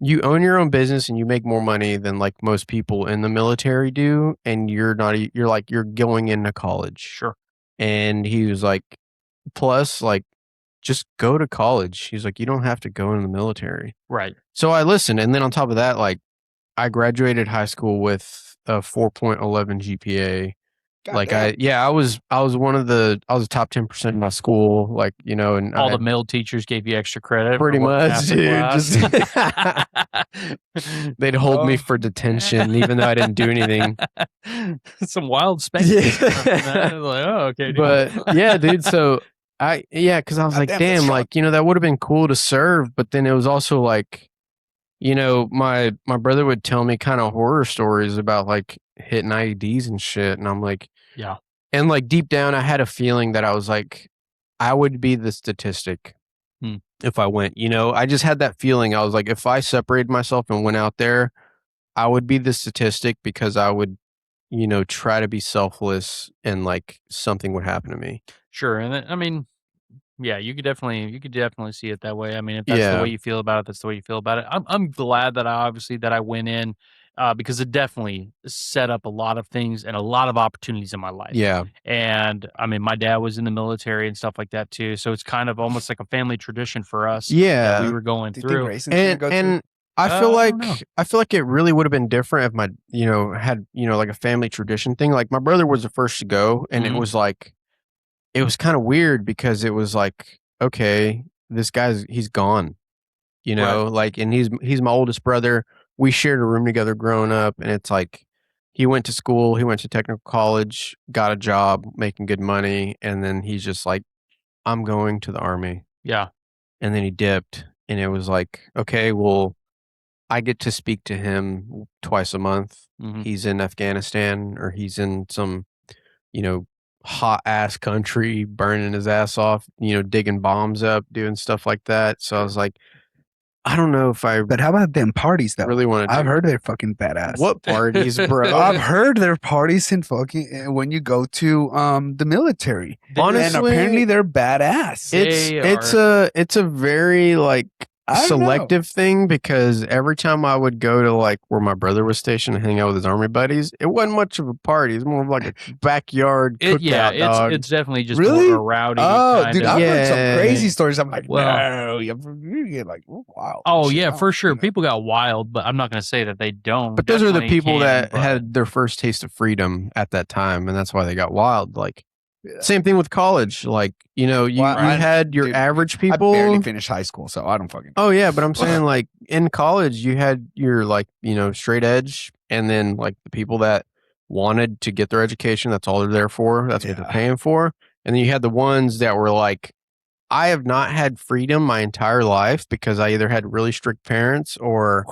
you own your own business and you make more money than like most people in the military do. And you're going into college. Sure. And he was like, plus like, just go to college. He's like, you don't have to go in the military. Right. So I listened. And then on top of that, like I graduated high school with a 4.11 GPA. God like damn. I was the top 10% in my school, like, and all the male teachers gave you extra credit. Pretty much, dude. They'd hold me for detention, even though I didn't do anything. Some wild spankings. Like, oh, okay. But yeah, dude. So because I was like, damn, like, that would have been cool to serve. But then it was also like, my brother would tell me kind of horror stories about like hitting IEDs and shit. And I'm like, yeah. And like deep down, I had a feeling that I was like, I would be the statistic if I went, I just had that feeling. I was like, if I separated myself and went out there, I would be the statistic because I would, try to be selfless and like something would happen to me. Sure. And then, I mean, yeah, you could definitely see it that way. I mean, if that's the way you feel about it, that's the way you feel about it. I'm glad that I went in because it definitely set up a lot of things and a lot of opportunities in my life. Yeah. And I mean, my dad was in the military and stuff like that too. So it's kind of almost like a family tradition for us. Yeah. That we were going through. And I feel like it really would have been different if my, had, like a family tradition thing. Like my brother was the first to go and it was like, it was kind of weird because it was like, okay, this he's gone, like, and he's my oldest brother. We shared a room together growing up and it's like, he went to school, he went to technical college, got a job, making good money, and then he's just like, I'm going to the army. Yeah. And then he dipped, and it was like, okay, well, I get to speak to him twice a month. Mhm. He's in Afghanistan, or he's in some, hot ass country, burning his ass off, digging bombs up, doing stuff like that. So I was like, I don't know if I But how about them parties though? really want to. I've heard they're fucking badass. What parties, bro? I've heard there are parties in fucking when you go to the military. Honestly, and apparently they're badass. It's a very like selective thing, because every time I would go to like where my brother was stationed and hang out with his army buddies, it wasn't much of a party. It's more of like a backyard cookout. Dog. It's definitely just really more of a rowdy. Oh, dude, I've heard some crazy stories. I'm like, no, you get like wild. Oh yeah, for sure. People got wild, but I'm not going to say that they don't. But those are the people that had their first taste of freedom at that time, and that's why they got wild. Like. Yeah. Same thing with college. Like, you had your average people. I barely finished high school, so I don't fucking. Oh, yeah. But I'm saying, like, in college, you had your, like, straight edge. And then, like, the people that wanted to get their education. That's all they're there for. That's what they're paying for. And then you had the ones that were like, I have not had freedom my entire life because I either had really strict parents or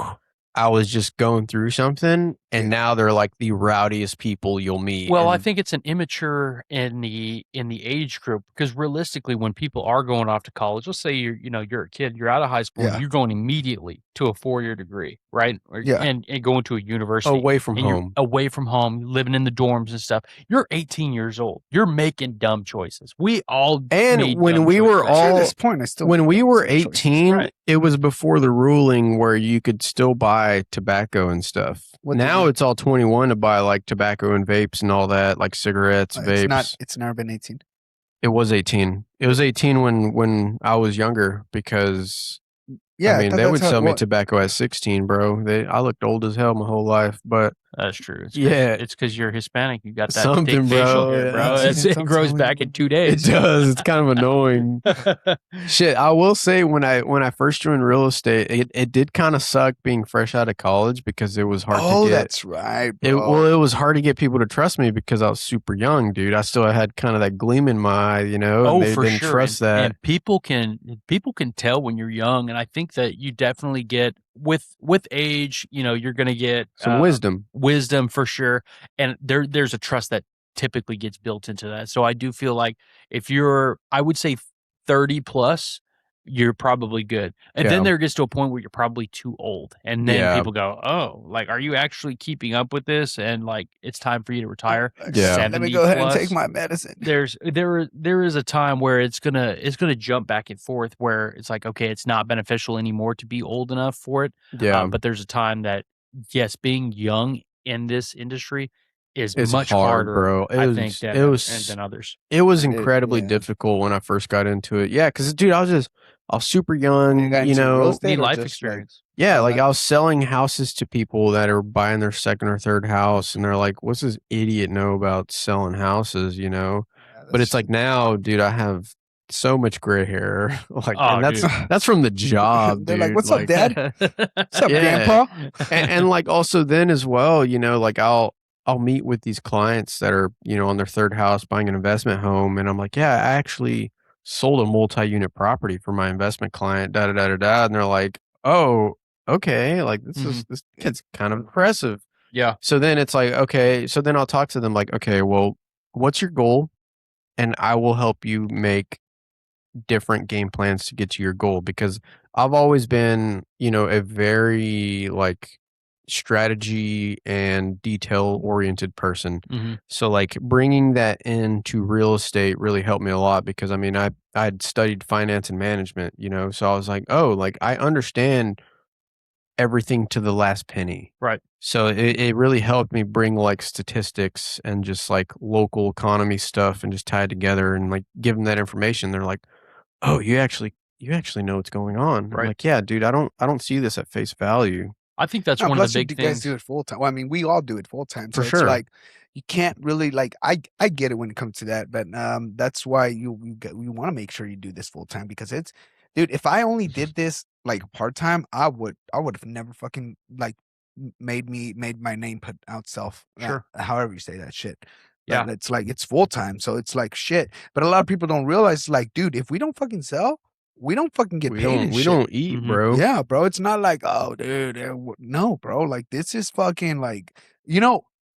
I was just going through something, and now they're like the rowdiest people you'll meet. Well, I think it's an immature in the age group, because realistically, when people are going off to college, let's say you're a kid, you're out of high school, and you're going immediately to a 4-year degree, right? And going to a university away from home, living in the dorms and stuff. You're 18 years old. You're making dumb choices. We all when we were all at this point, when we were 18, it was before the ruling where you could still buy tobacco and stuff. Now it's all 21 to buy like tobacco and vapes and all that, like cigarettes, vapes. It's never been 18. It was 18. It was 18 when I was younger, because they would sell me tobacco at 16, bro. I looked old as hell my whole life, but that's true. It's because you're Hispanic. You got that something, bro. Hair, bro. It grows back in 2 days. It does. It's kind of annoying. Shit, I will say when I first joined real estate, it did kind of suck being fresh out of college, because it was hard to get. Oh, that's right, bro. It was hard to get people to trust me because I was super young, dude. I still had kind of that gleam in my eye, and they didn't trust that. And people can tell when you're young, and I think that you definitely get with age, you're going to get some wisdom for sure. And there's a trust that typically gets built into that. So I do feel like if I would say 30 plus, you're probably good. And then there gets to a point where you're probably too old. And then people go, oh, like, are you actually keeping up with this? And like, it's time for you to retire. Let me go ahead and take my medicine. There is a time where it's gonna jump back and forth, where it's like, okay, it's not beneficial anymore to be old enough for it. But there's a time that, yes, being young in this industry is much harder, bro. I think, than others. It was incredibly difficult when I first got into it. Yeah, because dude, I was super young, need life experience. Like I was selling houses to people that are buying their second or third house, and they're like, what's this idiot know about selling houses, but it's like, now, dude, I have so much gray hair. And that's from the job, They're dude. like, what's up, Dad? What's up, Grandpa? and like also then as well, like I'll meet with these clients that are, on their third house buying an investment home, and I'm like, yeah, I actually sold a multi-unit property for my investment client, da da da da da, and they're like, oh, okay, like this kid's kind of impressive. Yeah. So then it's like, okay, so then I'll talk to them like, okay, well, what's your goal? And I will help you make different game plans to get to your goal, because I've always been, a very like strategy and detail oriented person. So like bringing that into real estate really helped me a lot, because I'd studied finance and management, so I was like, oh, like I understand everything to the last penny. Right. So it really helped me bring like statistics and just like local economy stuff and just tie it together and like give them that information. They're like, oh, you actually know what's going on. Right. I'm like, yeah, dude, I don't see this at face value. I think that's one of the big things. You guys do it full time. Well, we all do it full time. So for sure. It's like you can't really like. I get it when it comes to that, but that's why you want to make sure you do this full time, because it's, dude. If I only did this like part time, I would have never fucking like made my name put out self. Sure. However you say that shit. Yeah. It's like, it's full time. So it's like shit. But a lot of people don't realize, like, dude, if we don't fucking sell, we don't fucking get paid. We don't eat, bro. Yeah, bro. It's not like, oh, dude, no, bro. Like, this is fucking like,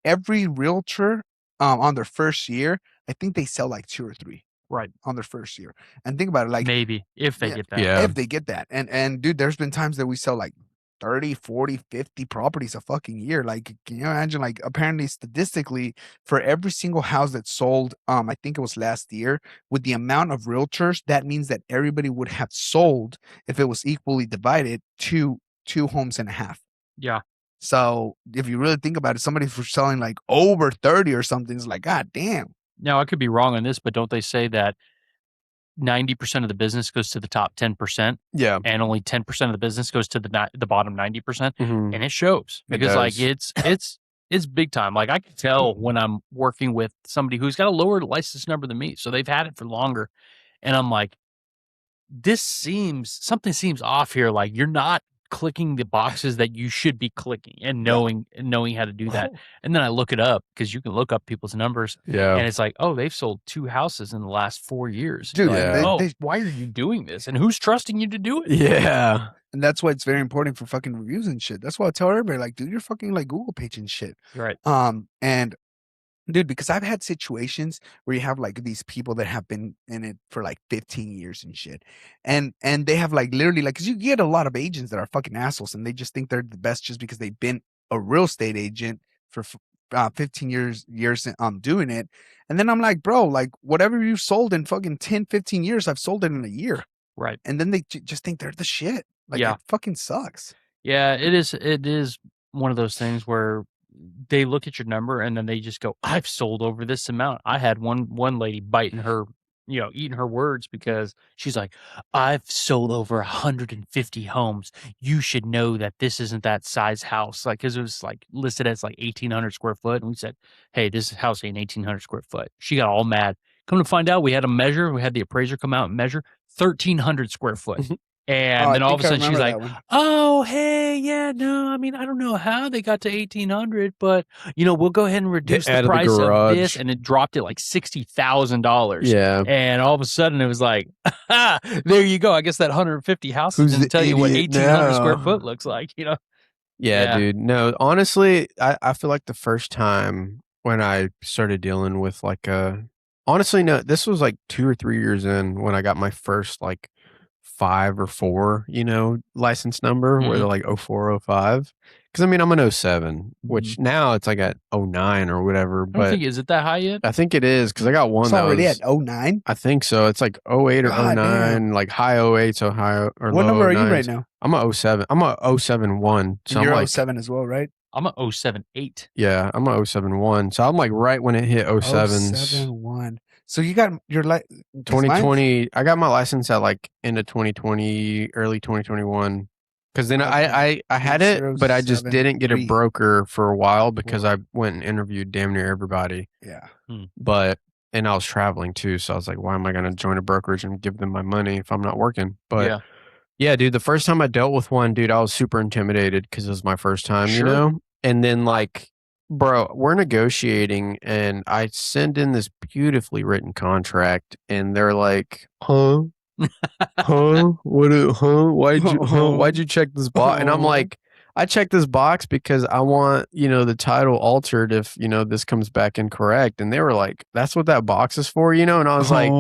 every realtor, on their first year, I think they sell like 2 or 3. Right. On their first year. And think about it, like, maybe if they get that. Yeah. If they get that. And dude, there's been times that we sell like 30, 40, 50 properties a fucking year. Like, can you imagine, like, apparently statistically, for every single house that sold, I think it was last year, with the amount of realtors, that means that everybody would have sold, if it was equally divided, two homes and a half. Yeah. So if you really think about it, somebody for selling like over 30 or something is like, God damn. Now, I could be wrong on this, but don't they say that 90% of the business goes to the top 10%? Yeah. And only 10% of the business goes to the bottom 90%. Mhm. And it shows because like it's big time. Like I can tell when I'm working with somebody who's got a lower license number than me. So they've had it for longer. And I'm like, something seems off here. Like you're not clicking the boxes that you should be clicking and knowing how to do that. And then I look it up because you can look up people's numbers. Yeah. And it's like, oh, they've sold 2 houses in the last 4 years. Dude, like, why are you doing this? And who's trusting you to do it? Yeah. And that's why it's very important for fucking reviews and shit. That's why I tell everybody, like, do your fucking like Google page and shit. Right. And dude, because I've had situations where you have like these people that have been in it for like 15 years and shit. And they have like literally, like, cause you get a lot of agents that are fucking assholes and they just think they're the best just because they've been a real estate agent for 15 years doing it. And then I'm like, bro, like whatever you've sold in fucking 10, 15 years, I've sold it in a year. Right. And then they just think they're the shit. Like, it fucking sucks. Yeah, it is one of those things where they look at your number and then they just go, I've sold over this amount. I had one lady biting her, eating her words because she's like, I've sold over 150 homes. You should know that this isn't that size house. Like, cause it was like listed as like 1,800 square foot. And we said, hey, this house ain't 1,800 square foot. She got all mad. Come to find out, we had a measure. We had the appraiser come out and measure 1,300 square foot. And then all of a sudden she's like, oh, hey, yeah, no, I mean, I don't know how they got to 1,800, but, we'll go ahead and reduce the price of this. And it dropped it like $60,000. Yeah. And all of a sudden it was like, there you go. I guess that 150 houses didn't tell you what 1,800 square foot looks like, Yeah, dude. No, honestly, I feel like the first time when I started dealing with like honestly, no, this was like 2 or 3 years in when I got my first like 5 or 4, license number where they're like 04, 05. Because I mean, I'm an 07, which now it's like at 09 or whatever. I don't think, is it that high yet? I think it is because I got one it's that already was at 09. I think so. It's like 08 or God 09, damn. like high 08, so high or What low number are you 09s. right now? I'm a 07. I'm a 071. So And I'm you're like 07 as well, right? I'm a 078. Yeah, I'm a 071. So I'm like right when it hit 07s. 071. So you got your 2020. I got my license at like end of 2020, early 2021. Because then I had it, but I just didn't get a broker for a while because I went and interviewed damn near everybody. Yeah. And I was traveling too, so I was like, why am I going to join a brokerage and give them my money if I'm not working? But yeah, dude, the first time I dealt with one, dude, I was super intimidated because it was my first time, And then like, bro, we're negotiating and I send in this beautifully written contract and they're like, huh? Why'd you check this box? And I'm like, I checked this box because I want, the title altered if, this comes back incorrect. And they were like, that's what that box is for, And I was like,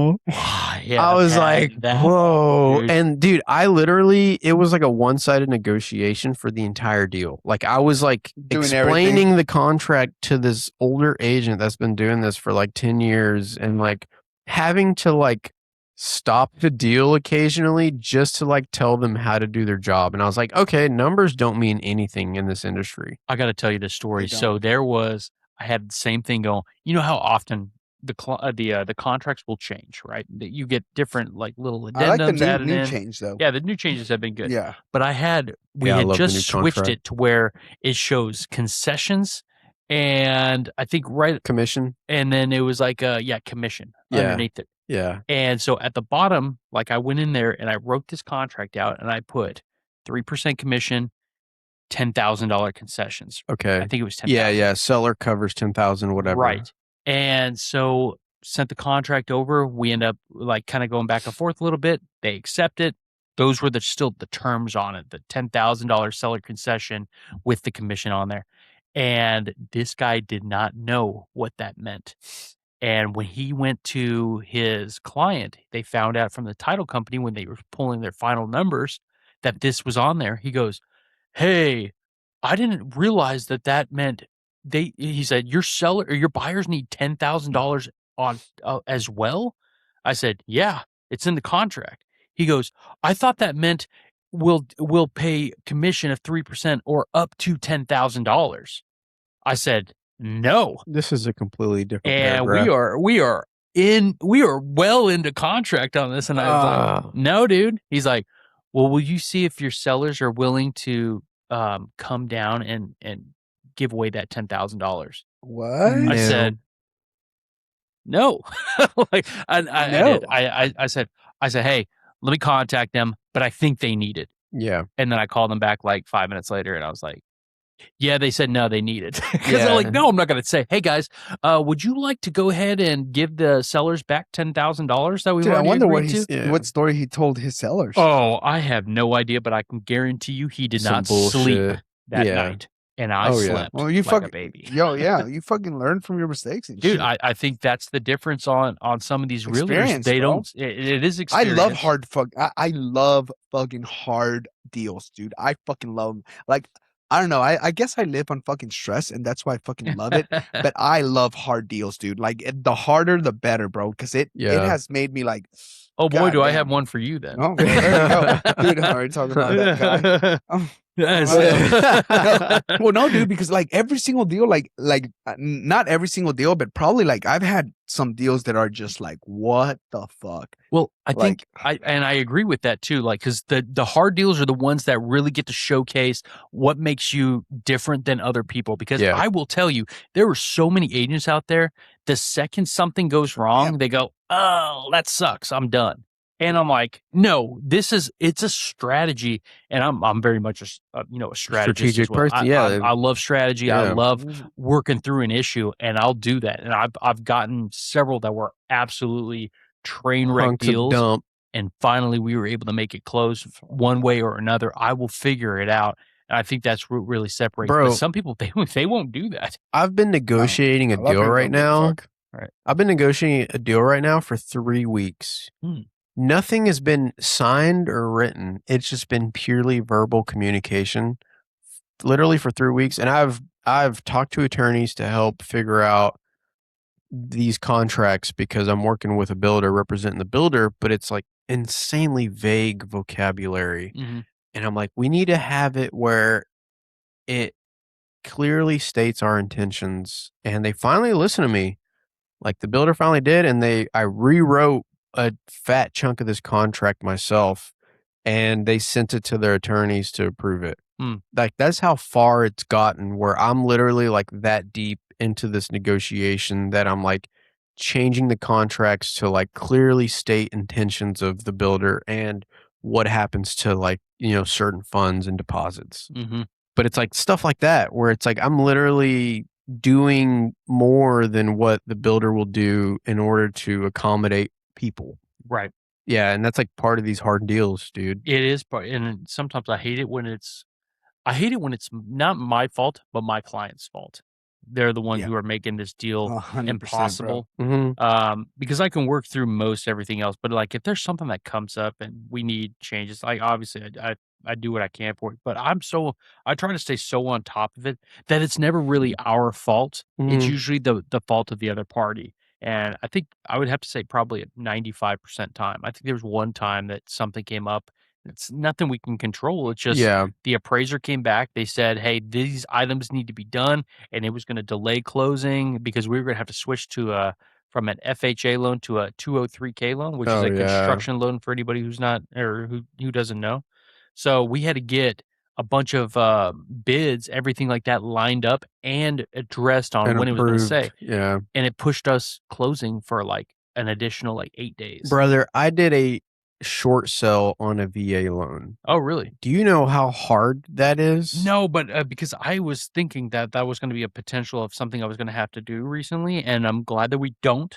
whoa. Dude. And dude, I literally, it was like a one-sided negotiation for the entire deal. Like I was like explaining the contract to this older agent that's been doing this for like 10 years and like having to like stop the deal occasionally just to like tell them how to do their job. And I was like, okay, numbers don't mean anything in this industry. I got to tell you this story. So I had the same thing going. You know how often the contracts will change, right? That you get different like little addendums. I like the added new in. change though. Yeah, the new changes have been good. Yeah, but we had just switched it to where it shows concessions. And I think commission. And then it was like commission underneath it. Yeah. And so at the bottom, like I went in there and I wrote this contract out and I put 3% commission, $10,000 concessions. Okay. I think it was 10,000. Yeah. Seller covers 10,000, whatever. Right. And so sent the contract over. We end up like kind of going back and forth a little bit. They accept it. Those were still the terms on it, the $10,000 seller concession with the commission on there. And this guy did not know what that meant. And when he went to his client, they found out from the title company when they were pulling their final numbers that this was on there. He goes, "Hey, I didn't realize that meant he said, your seller or your buyers need $10,000 on as well." I said, "Yeah, it's in the contract." He goes, "I thought that meant we'll pay commission of 3% or up to $10,000. I said, "No." This is a completely different And paragraph. we are well into contract on this. And I was like, "No, dude." He's like, "Well, will you see if your sellers are willing to come down and give away that $10,000? What? I said, "No." Like I did. I said, "Hey, let me contact them, but I think they need it." Yeah. And then I called them back like 5 minutes later and I was like, "Yeah," they said, "No, they need it." Because they're like, "No, I'm not going to say, hey guys, would you like to go ahead and give the sellers back $10,000 that we've already agreed to?" What story he told his sellers. Oh, I have no idea, but I can guarantee you he did not sleep that night. And I slept Well, you like a baby. Yeah, you fucking learn from your mistakes and Dude, shit. I think that's the difference on some of these Experience, realtors. They bro. don't. It is experience. I love fucking hard deals, dude. I fucking love them. Like, I don't know. I guess I live on fucking stress, and that's why I fucking love it. But I love hard deals, dude. Like, the harder, the better, bro. Because it has made me like. Oh boy, do I have one for you then? Oh, there you go, dude. I'm already talking about that guy. Well, no, dude, because like every single deal, not every single deal, but probably like I've had some deals that are just like, what the fuck? Well, I think I agree with that too. Like, because the hard deals are the ones that really get to showcase what makes you different than other people. Because I will tell you, there are so many agents out there. The second something goes wrong, they go, "Oh, that sucks. I'm done." And I'm like, "No, it's a strategy." And I'm very much a strategic person. I love strategy. I love working through an issue, and I'll do that. And I've gotten several that were absolutely train wreck deals. And finally, we were able to make it close one way or another. I will figure it out. And I think that's what really separates. Bro, but some people, they won't do that. I've been negotiating a deal right now. Right. I've been negotiating a deal right now for 3 weeks. Nothing has been signed or written. It's just been purely verbal communication, literally for 3 weeks. And I've talked to attorneys to help figure out these contracts because I'm working with a builder representing the builder, but it's like insanely vague vocabulary. And I'm like, we need to have it where it clearly states our intentions. And they finally listen to me. Like the builder finally did, and I rewrote a fat chunk of this contract myself, and they sent it to their attorneys to approve it. Like that's how far it's gotten, where I'm literally like that deep into this negotiation that I'm like changing the contracts to like clearly state intentions of the builder and what happens to like, certain funds and deposits. But it's like stuff like that where it's like I'm literally doing more than what the builder will do in order to accommodate people. Right. Yeah, and that's like part of these hard deals, dude. It is part, and sometimes I hate it when it's not my fault, but my client's fault. They're the ones who are making this deal impossible. Because I can work through most everything else, but like if there's something that comes up and we need changes, like obviously I do what I can for it, but I try to stay so on top of it that it's never really our fault. It's usually the fault of the other party. And I think I would have to say probably at 95% time. I think there was one time that something came up. It's nothing we can control. It's just the appraiser came back. They said, "Hey, these items need to be done," and it was going to delay closing because we were going to have to switch to from an FHA loan to a 203K loan, which is a construction loan for anybody who's not or who doesn't know. So we had to get a bunch of bids, everything like that lined up and addressed on when it was going to say. Yeah. And it pushed us closing for like an additional like 8 days. Brother, I did short sell on a VA loan. Oh, really? Do you know how hard that is? No, but because I was thinking that was going to be a potential of something I was going to have to do recently, and I'm glad that we don't.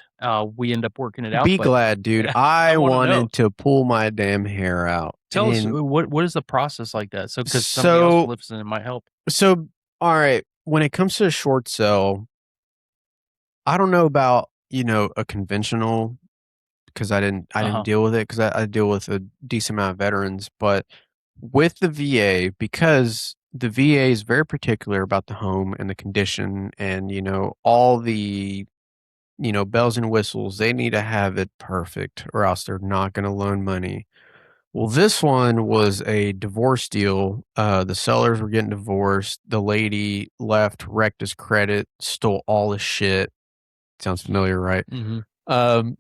We end up working it out. Be glad, dude. I wanted to pull my damn hair out. Tell us what is the process like that? So because somebody else lives in it might help. So all right, when it comes to a short sell, I don't know about a conventional, because I didn't deal with it, because I deal with a decent amount of veterans, but with the VA, because the VA is very particular about the home and the condition and all the bells and whistles. They need to have it perfect or else they're not going to loan money. Well, this one was a divorce deal. The sellers were getting divorced. The lady left, wrecked his credit, stole all his shit. Sounds familiar, right? Mm-hmm.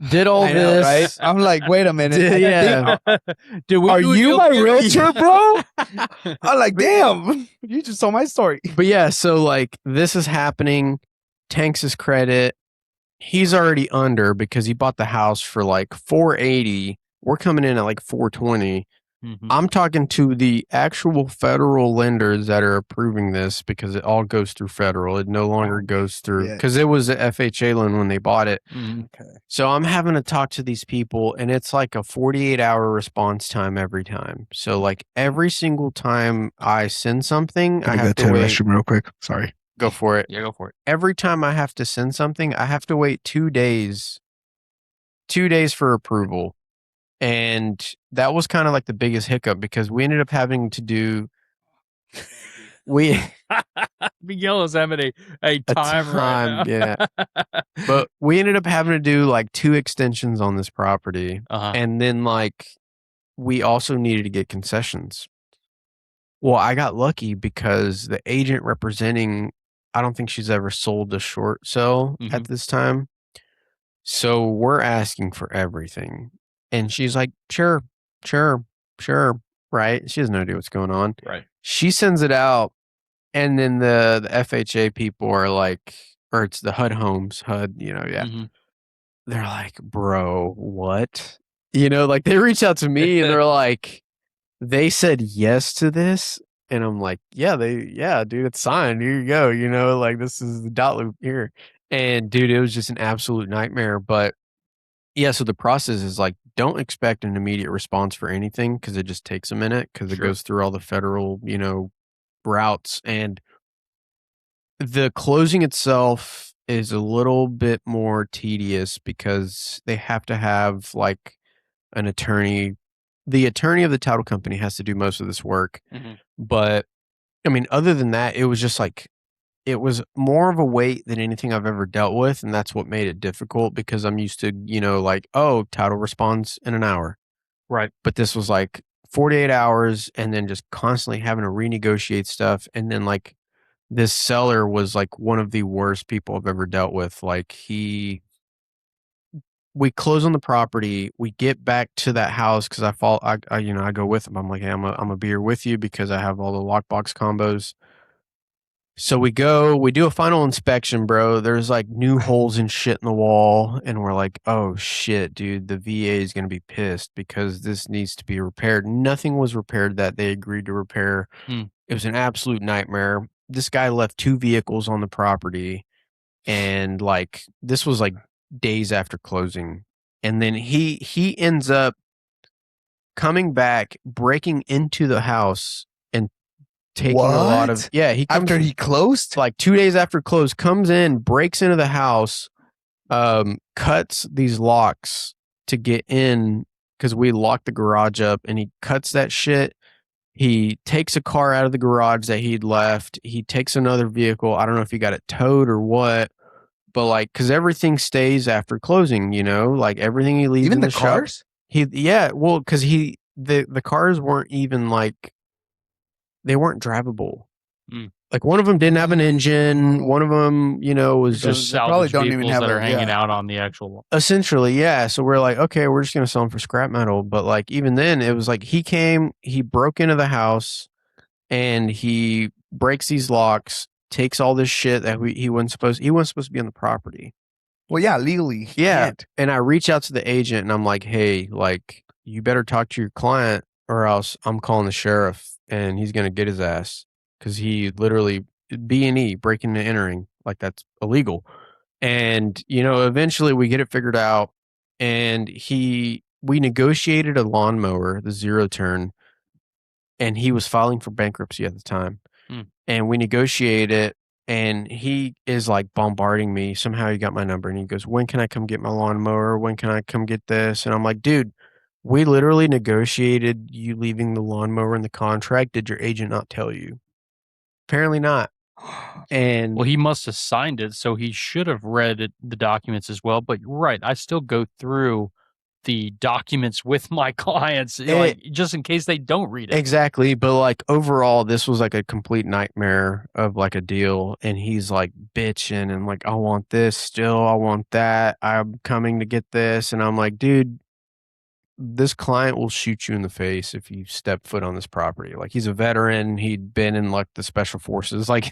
Did all this, right? I'm like, wait a minute. Are you my realtor, bro? I'm like, damn, you just told my story. But yeah, so like this is happening. Tanks his credit. He's already under because he bought the house for like $480. We're coming in at like $420. Mm-hmm. I'm talking to the actual federal lenders that are approving this because it all goes through federal. It no longer goes through, because it was an FHA loan when they bought it. Mm-hmm. Okay. So I'm having to talk to these people, and it's like a 48-hour response time every time. So like every single time I send something, I have to wait. The restroom real quick. Sorry. Go for it. Yeah, go for it. Every time I have to send something, I have to wait 2 days. 2 days for approval. And that was kind of like the biggest hiccup, because we ended up having to do Miguel is having a time right now. Yeah. But we ended up having to do like 2 extensions on this property. And then like we also needed to get concessions. Well, I got lucky because the agent representing, I don't think she's ever sold a short sell at this time. So we're asking for everything. And she's like, sure. Right. She doesn't know what's going on. Right. She sends it out. And then the FHA people are like, or it's the HUD Homes, HUD, They're like, bro, what? Like they reach out to me and they're like, they said yes to this. And I'm like, yeah, dude, it's signed. Here you go. Like this is the dot loop here. And dude, it was just an absolute nightmare. But yeah, so the process is like, don't expect an immediate response for anything, because it just takes a minute, because it goes through all the federal, routes. And the closing itself is a little bit more tedious because they have to have like an attorney. The attorney of the title company has to do most of this work. But I mean, other than that, it was just like, it was more of a wait than anything I've ever dealt with. And that's what made it difficult, because I'm used to, like, oh, title responds in an hour. Right. But this was like 48 hours and then just constantly having to renegotiate stuff. And then like this seller was like one of the worst people I've ever dealt with. Like we close on the property, we get back to that house, because I go with him. I'm like, hey, I'm gonna be here with you because I have all the lockbox combos. So we do a final inspection, bro. There's like new holes and shit in the wall. And we're like, oh shit, dude, the VA is going to be pissed because this needs to be repaired. Nothing was repaired that they agreed to repair. It was an absolute nightmare. This guy left 2 vehicles on the property. And like, this was like days after closing. And then he ends up coming back, breaking into the house, and taking a lot of he comes, after he closed, like 2 days after close, comes in, breaks into the house, cuts these locks to get in, because we locked the garage up, and he cuts that shit. He takes a car out of the garage that he'd left. He takes another vehicle. I don't know if he got it towed or what, but like, because everything stays after closing, like everything he leaves, even in the shop, cars. Because the cars weren't even like, they weren't drivable. Like one of them didn't have an engine. One of them, was just probably don't even have that are hanging out on the actual. Essentially, yeah. So we're like, okay, we're just gonna sell them for scrap metal. But like even then, it was like he broke into the house, and he breaks these locks, takes all this shit that he wasn't supposed to be on the property. Well, yeah, legally, can't. And I reach out to the agent, and I'm like, hey, like, you better talk to your client or else I'm calling the sheriff and he's going to get his ass because he literally B&E, breaking and entering, like that's illegal. And, eventually we get it figured out and we negotiated a lawnmower, the zero turn, and he was filing for bankruptcy at the time. And we negotiated it, and he is like bombarding me. Somehow he got my number and he goes, "When can I come get my lawnmower? When can I come get this?" And I'm like, "Dude, we literally negotiated you leaving the lawnmower in the contract. Did your agent not tell you?" Apparently not. And well, he must have signed it, so he should have read the documents as well. But you're right, I still go through the documents with my clients, like just in case they don't read it. Exactly, but like overall, this was like a complete nightmare of like a deal, and he's like bitching and like, "I want this still, I want that, I'm coming to get this," and I'm like, "Dude, this client will shoot you in the face if you step foot on this property." Like he's a veteran, he'd been in like the special forces. Like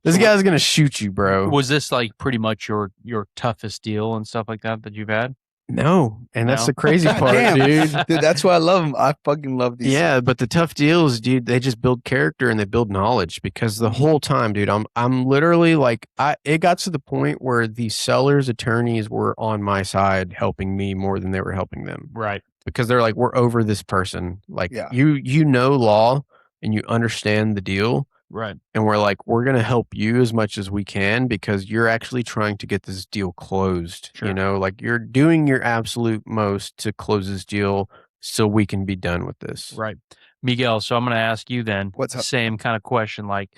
this guy's gonna shoot you, bro. Was this like pretty much your toughest deal and stuff like that you've had? No, and that's No? the crazy part, Damn, dude. dude, that's why I love them. I fucking love these. Yeah, but the tough deals, dude, they just build character and they build knowledge because the whole time, dude, I'm literally like it got to the point where the seller's attorneys were on my side helping me more than they were helping them. Right. Because they're like, "We're over this person. Like Yeah. you know law and you understand the deal." Right. And we're like, "We're going to help you as much as we can because you're actually trying to get this deal closed." Sure. Like you're doing your absolute most to close this deal so we can be done with this. Right. Miguel, so I'm going to ask you then What's up? Same kind of question. Like,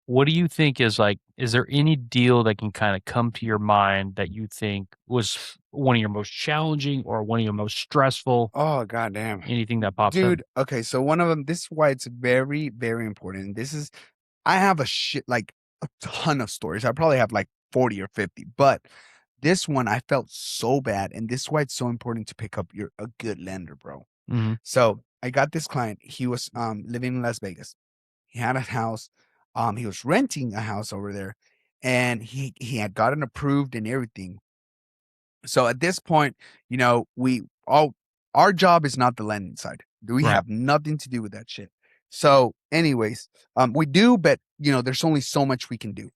what do you think is there any deal that can kind of come to your mind that you think was one of your most challenging or one of your most stressful? Oh, goddamn. Anything that pops Dude, up? okay, so one of them, this is why it's very, very important. I have like a ton of stories. I probably have like 40 or 50, but this one I felt so bad. And this is why it's so important to pick up a good lender, bro. Mm-hmm. So I got this client. He was living in Las Vegas. He had a house. He was renting a house over there, and he had gotten approved and everything. So at this point, our job is not the lending side. We Right. have nothing to do with that shit. So, anyways, we do, but there's only so much we can do.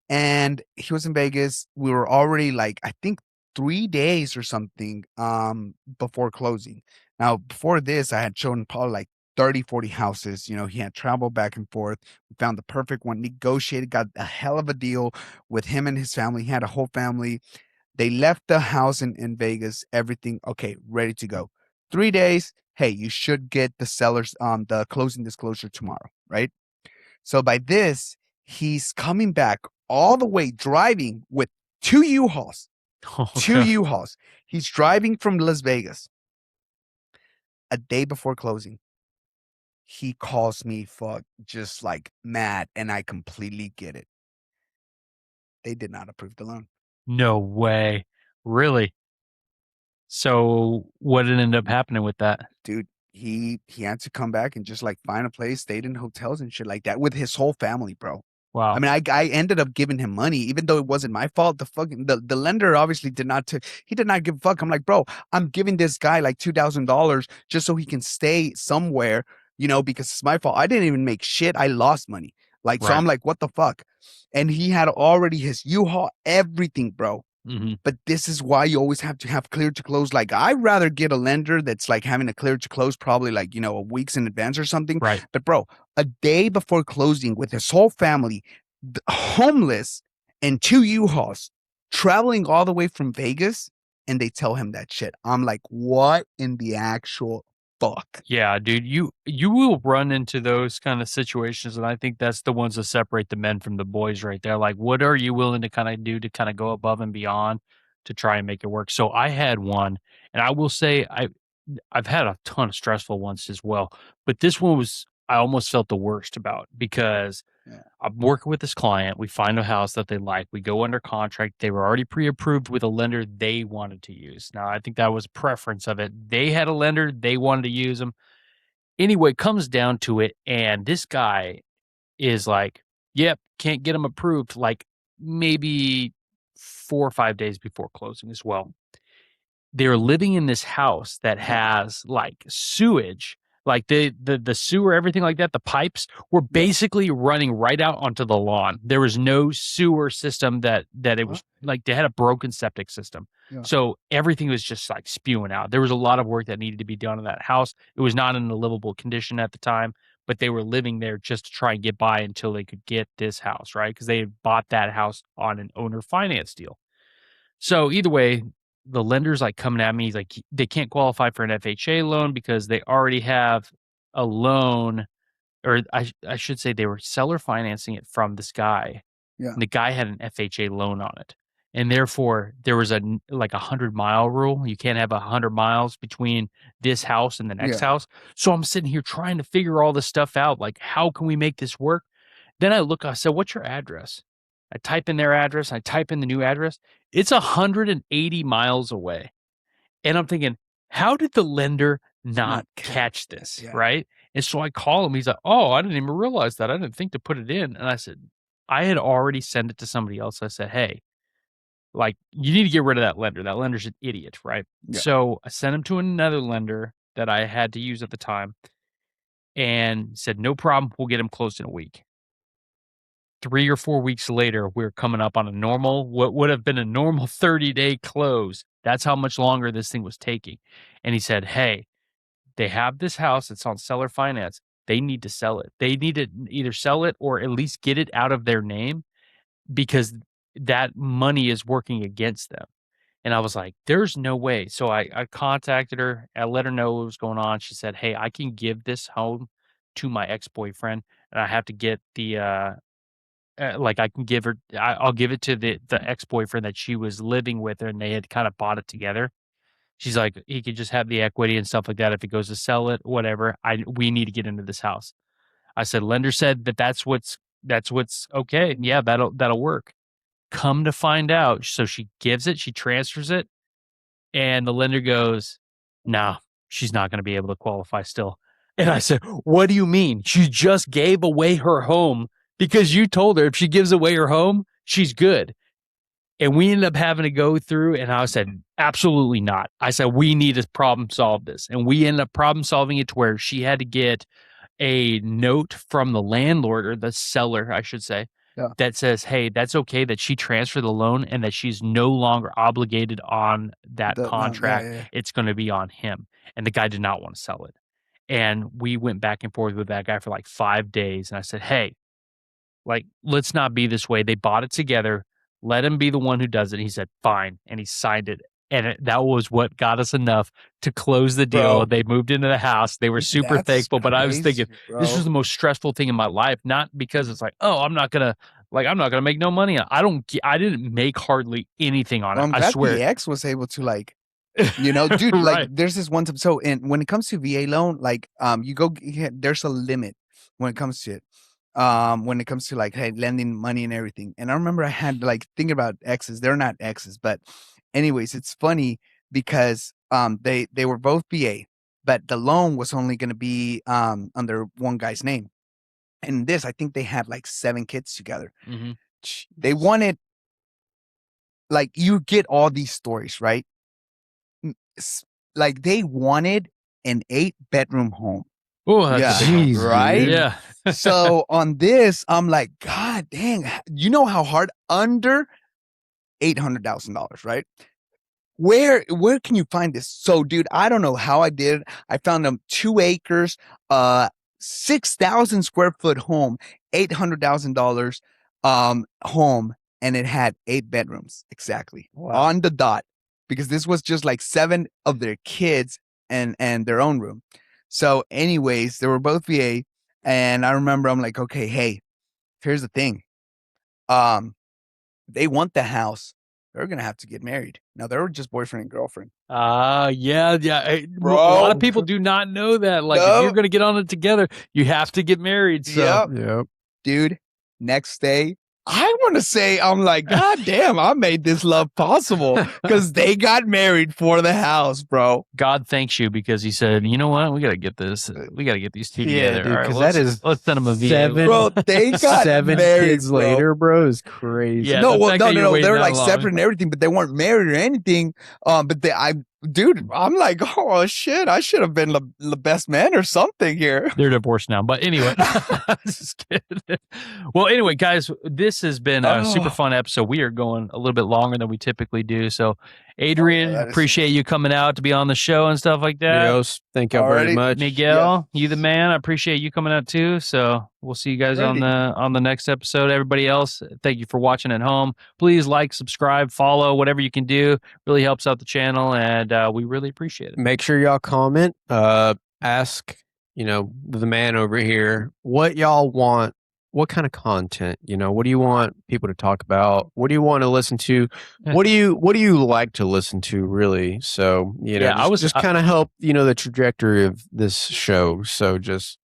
And he was in Vegas. We were already like, I think 3 days or something before closing. Now, before this, I had shown probably like 30, 40 houses. He had traveled back and forth. We found the perfect one, negotiated, got a hell of a deal with him and his family. He had a whole family. They left the house in Vegas, everything okay, ready to go. 3 days, hey, you should get the seller's the closing disclosure tomorrow, right? So by this, he's coming back all the way driving with two U-Hauls. Two U-Hauls. He's driving from Las Vegas. A day before closing, he calls me just like mad, and I completely get it. They did not approve the loan. No way. Really? So what did end up happening with that? Dude, he had to come back and just like find a place, stayed in hotels and shit like that with his whole family, bro. Wow. I mean, I ended up giving him money, even though it wasn't my fault. The lender obviously did not give a fuck. I'm like, bro, I'm giving this guy like $2,000 just so he can stay somewhere, because it's my fault. I didn't even make shit. I lost money. Like, so Right. I'm like, what the fuck? And he had already his U-Haul, everything, bro. Mm-hmm. But this is why you always have to have clear to close. Like, I'd rather get a lender that's like having a clear to close probably like, a weeks in advance or something. Right. But bro, a day before closing with his whole family, homeless, and two U-Hauls traveling all the way from Vegas, and they tell him that shit. I'm like, what in the actual fuck? Yeah, dude, you will run into those kind of situations, and I think that's the ones that separate the men from the boys right there. Like, what are you willing to kind of do to kind of go above and beyond to try and make it work? So I had one, and I will say I've had a ton of stressful ones as well, but this one was I almost felt the worst about because I'm working with this client. We find a house that they like. We go under contract. They were already pre-approved with a lender they wanted to use. Now, I think that was preference of it. They had a lender. They wanted to use them. Anyway, comes down to it, and this guy is like, yep, can't get them approved like maybe 4 or 5 days before closing as well. They were living in this house that has like sewage, like the sewer, everything like that. The pipes were basically running right out onto the lawn. There was no sewer system that it was like they had a broken septic system. Yeah. So everything was just like spewing out. There was a lot of work that needed to be done in that house. It was not in a livable condition at the time, but they were living there just to try and get by until they could get this house, right? Because they had bought that house on an owner finance deal. So either way, the lender's like coming at me. He's like, they can't qualify for an FHA loan because they already have a loan, or I should say they were seller financing it from this guy. Yeah. And the guy had an FHA loan on it. And therefore there was a 100-mile rule. You can't have 100 miles between this house and the next house. So I'm sitting here trying to figure all this stuff out. Like, how can we make this work? Then I said, what's your address? I type in their address. I type in the new address. It's 180 miles away. And I'm thinking, how did the lender not catch this? Yeah. Right. And so I call him. He's like, oh, I didn't even realize that. I didn't think to put it in. And I said, I had already sent it to somebody else. I said, hey, like, you need to get rid of that lender. That lender's an idiot. Right. Yeah. So I sent him to another lender that I had to use at the time and said, no problem. We'll get him closed in a week. 3 or 4 weeks later, we're coming up on a normal, what would have been a normal 30-day close. That's how much longer this thing was taking. And he said, hey, they have this house. It's on seller finance. They need to sell it. They need to either sell it or at least get it out of their name because that money is working against them. And I was like, there's no way. So I contacted her. I let her know what was going on. She said, hey, I can give this home to my ex-boyfriend and I have to get the, like I can give her, I'll give it to the ex-boyfriend that she was living with her and they had kind of bought it together. She's like, he could just have the equity and stuff like that. If he goes to sell it, whatever, we need to get into this house. I said, lender said that's what's okay. Yeah, that'll work. Come to find out. So she gives it, she transfers it. And the lender goes, nah, she's not going to be able to qualify still. And I said, what do you mean? She just gave away her home because you told her if she gives away her home, she's good. And we ended up having to go through, and I said, absolutely not. I said, we need to problem solve this. And we ended up problem solving it to where she had to get a note from the landlord or the seller, I should say, that says, hey, that's okay that she transferred the loan and that she's no longer obligated on that contract. It's going to be on him. And the guy did not want to sell it. And we went back and forth with that guy for like 5 days. And I said, hey, like, let's not be this way. They bought it together. Let him be the one who does it. He said, fine. And he signed it. And that was what got us enough to close the deal. Bro, they moved into the house. They were super thankful. But I was thinking, this was the most stressful thing in my life. Not because it's like, oh, I'm not gonna make no money. I didn't make hardly anything on it. I'm glad I swear. the ex was able to like, dude, right. like there's this one time. So when it comes to VA loan, like there's a limit when it comes to it. When it comes to like, hey, lending money and everything. And I remember I had like thinking about exes. They're not exes, but anyways, it's funny because they were both VA, but the loan was only going to be under one guy's name. And this, I think they had like 7 kids together. Mm-hmm. They wanted, like, you get all these stories, right? Like they wanted an 8-bedroom home. Oh, that's yeah, right? Yeah. So on this, I'm like, God dang, you know how hard? Under $800,000, right? Where can you find this? So, dude, I don't know how I did. I found them 2 acres, 6,000 square foot home, $800,000 home, and it had 8 bedrooms exactly on the dot, because this was just like 7 of their kids and their own room. So anyways, they were both VA, and I remember I'm like, okay, hey, here's the thing. They want the house. They're going to have to get married. Now, they were just boyfriend and girlfriend. Yeah. Bro. A lot of people do not know that. Like, if you're going to get on it together, you have to get married. So. Yep. Dude, next day, I want to say, I'm like, God damn, I made this love possible because they got married for the house, bro. God thanks you because he said, you know what? We got to get this. We got to get these 2 together. Dude, all right, let's send them a VA. Bro, they got 7 married, kids later, bro, is crazy. Yeah, no. They were like separate and everything, but they weren't married or anything. But dude, I'm like, oh shit, I should have been the best man or something here. They're divorced now, but anyway, just kidding. Well, anyway, guys, this has been a super fun episode. We are going a little bit longer than we typically do. So, Adrian, appreciate you coming out to be on the show and stuff like that. Adios. Thank you very much. Miguel, you the man. I appreciate you coming out too. So we'll see you guys on the next episode. Everybody else, thank you for watching at home. Please like, subscribe, follow, whatever you can do. Really helps out the channel, and we really appreciate it. Make sure y'all comment. Ask, the man over here, what y'all want. What kind of content, what do you want people to talk about? What do you want to listen to? What do you like to listen to, really? So, just kind of help, the trajectory of this show. So just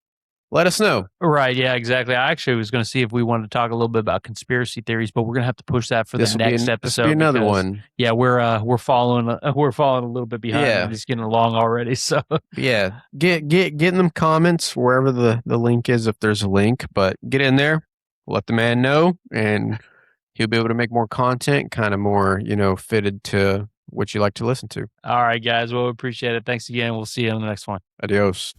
let us know. Right. Yeah, exactly. I actually was going to see if we wanted to talk a little bit about conspiracy theories, but we're going to have to push that for the next episode. This will be another one. Yeah, we're following a little bit behind. Yeah. Just getting along already. So yeah, get in them comments wherever the link is, if there's a link, but get in there, let the man know, and he'll be able to make more content, kind of more, fitted to what you like to listen to. All right, guys. Well, we appreciate it. Thanks again. We'll see you on the next one. Adios.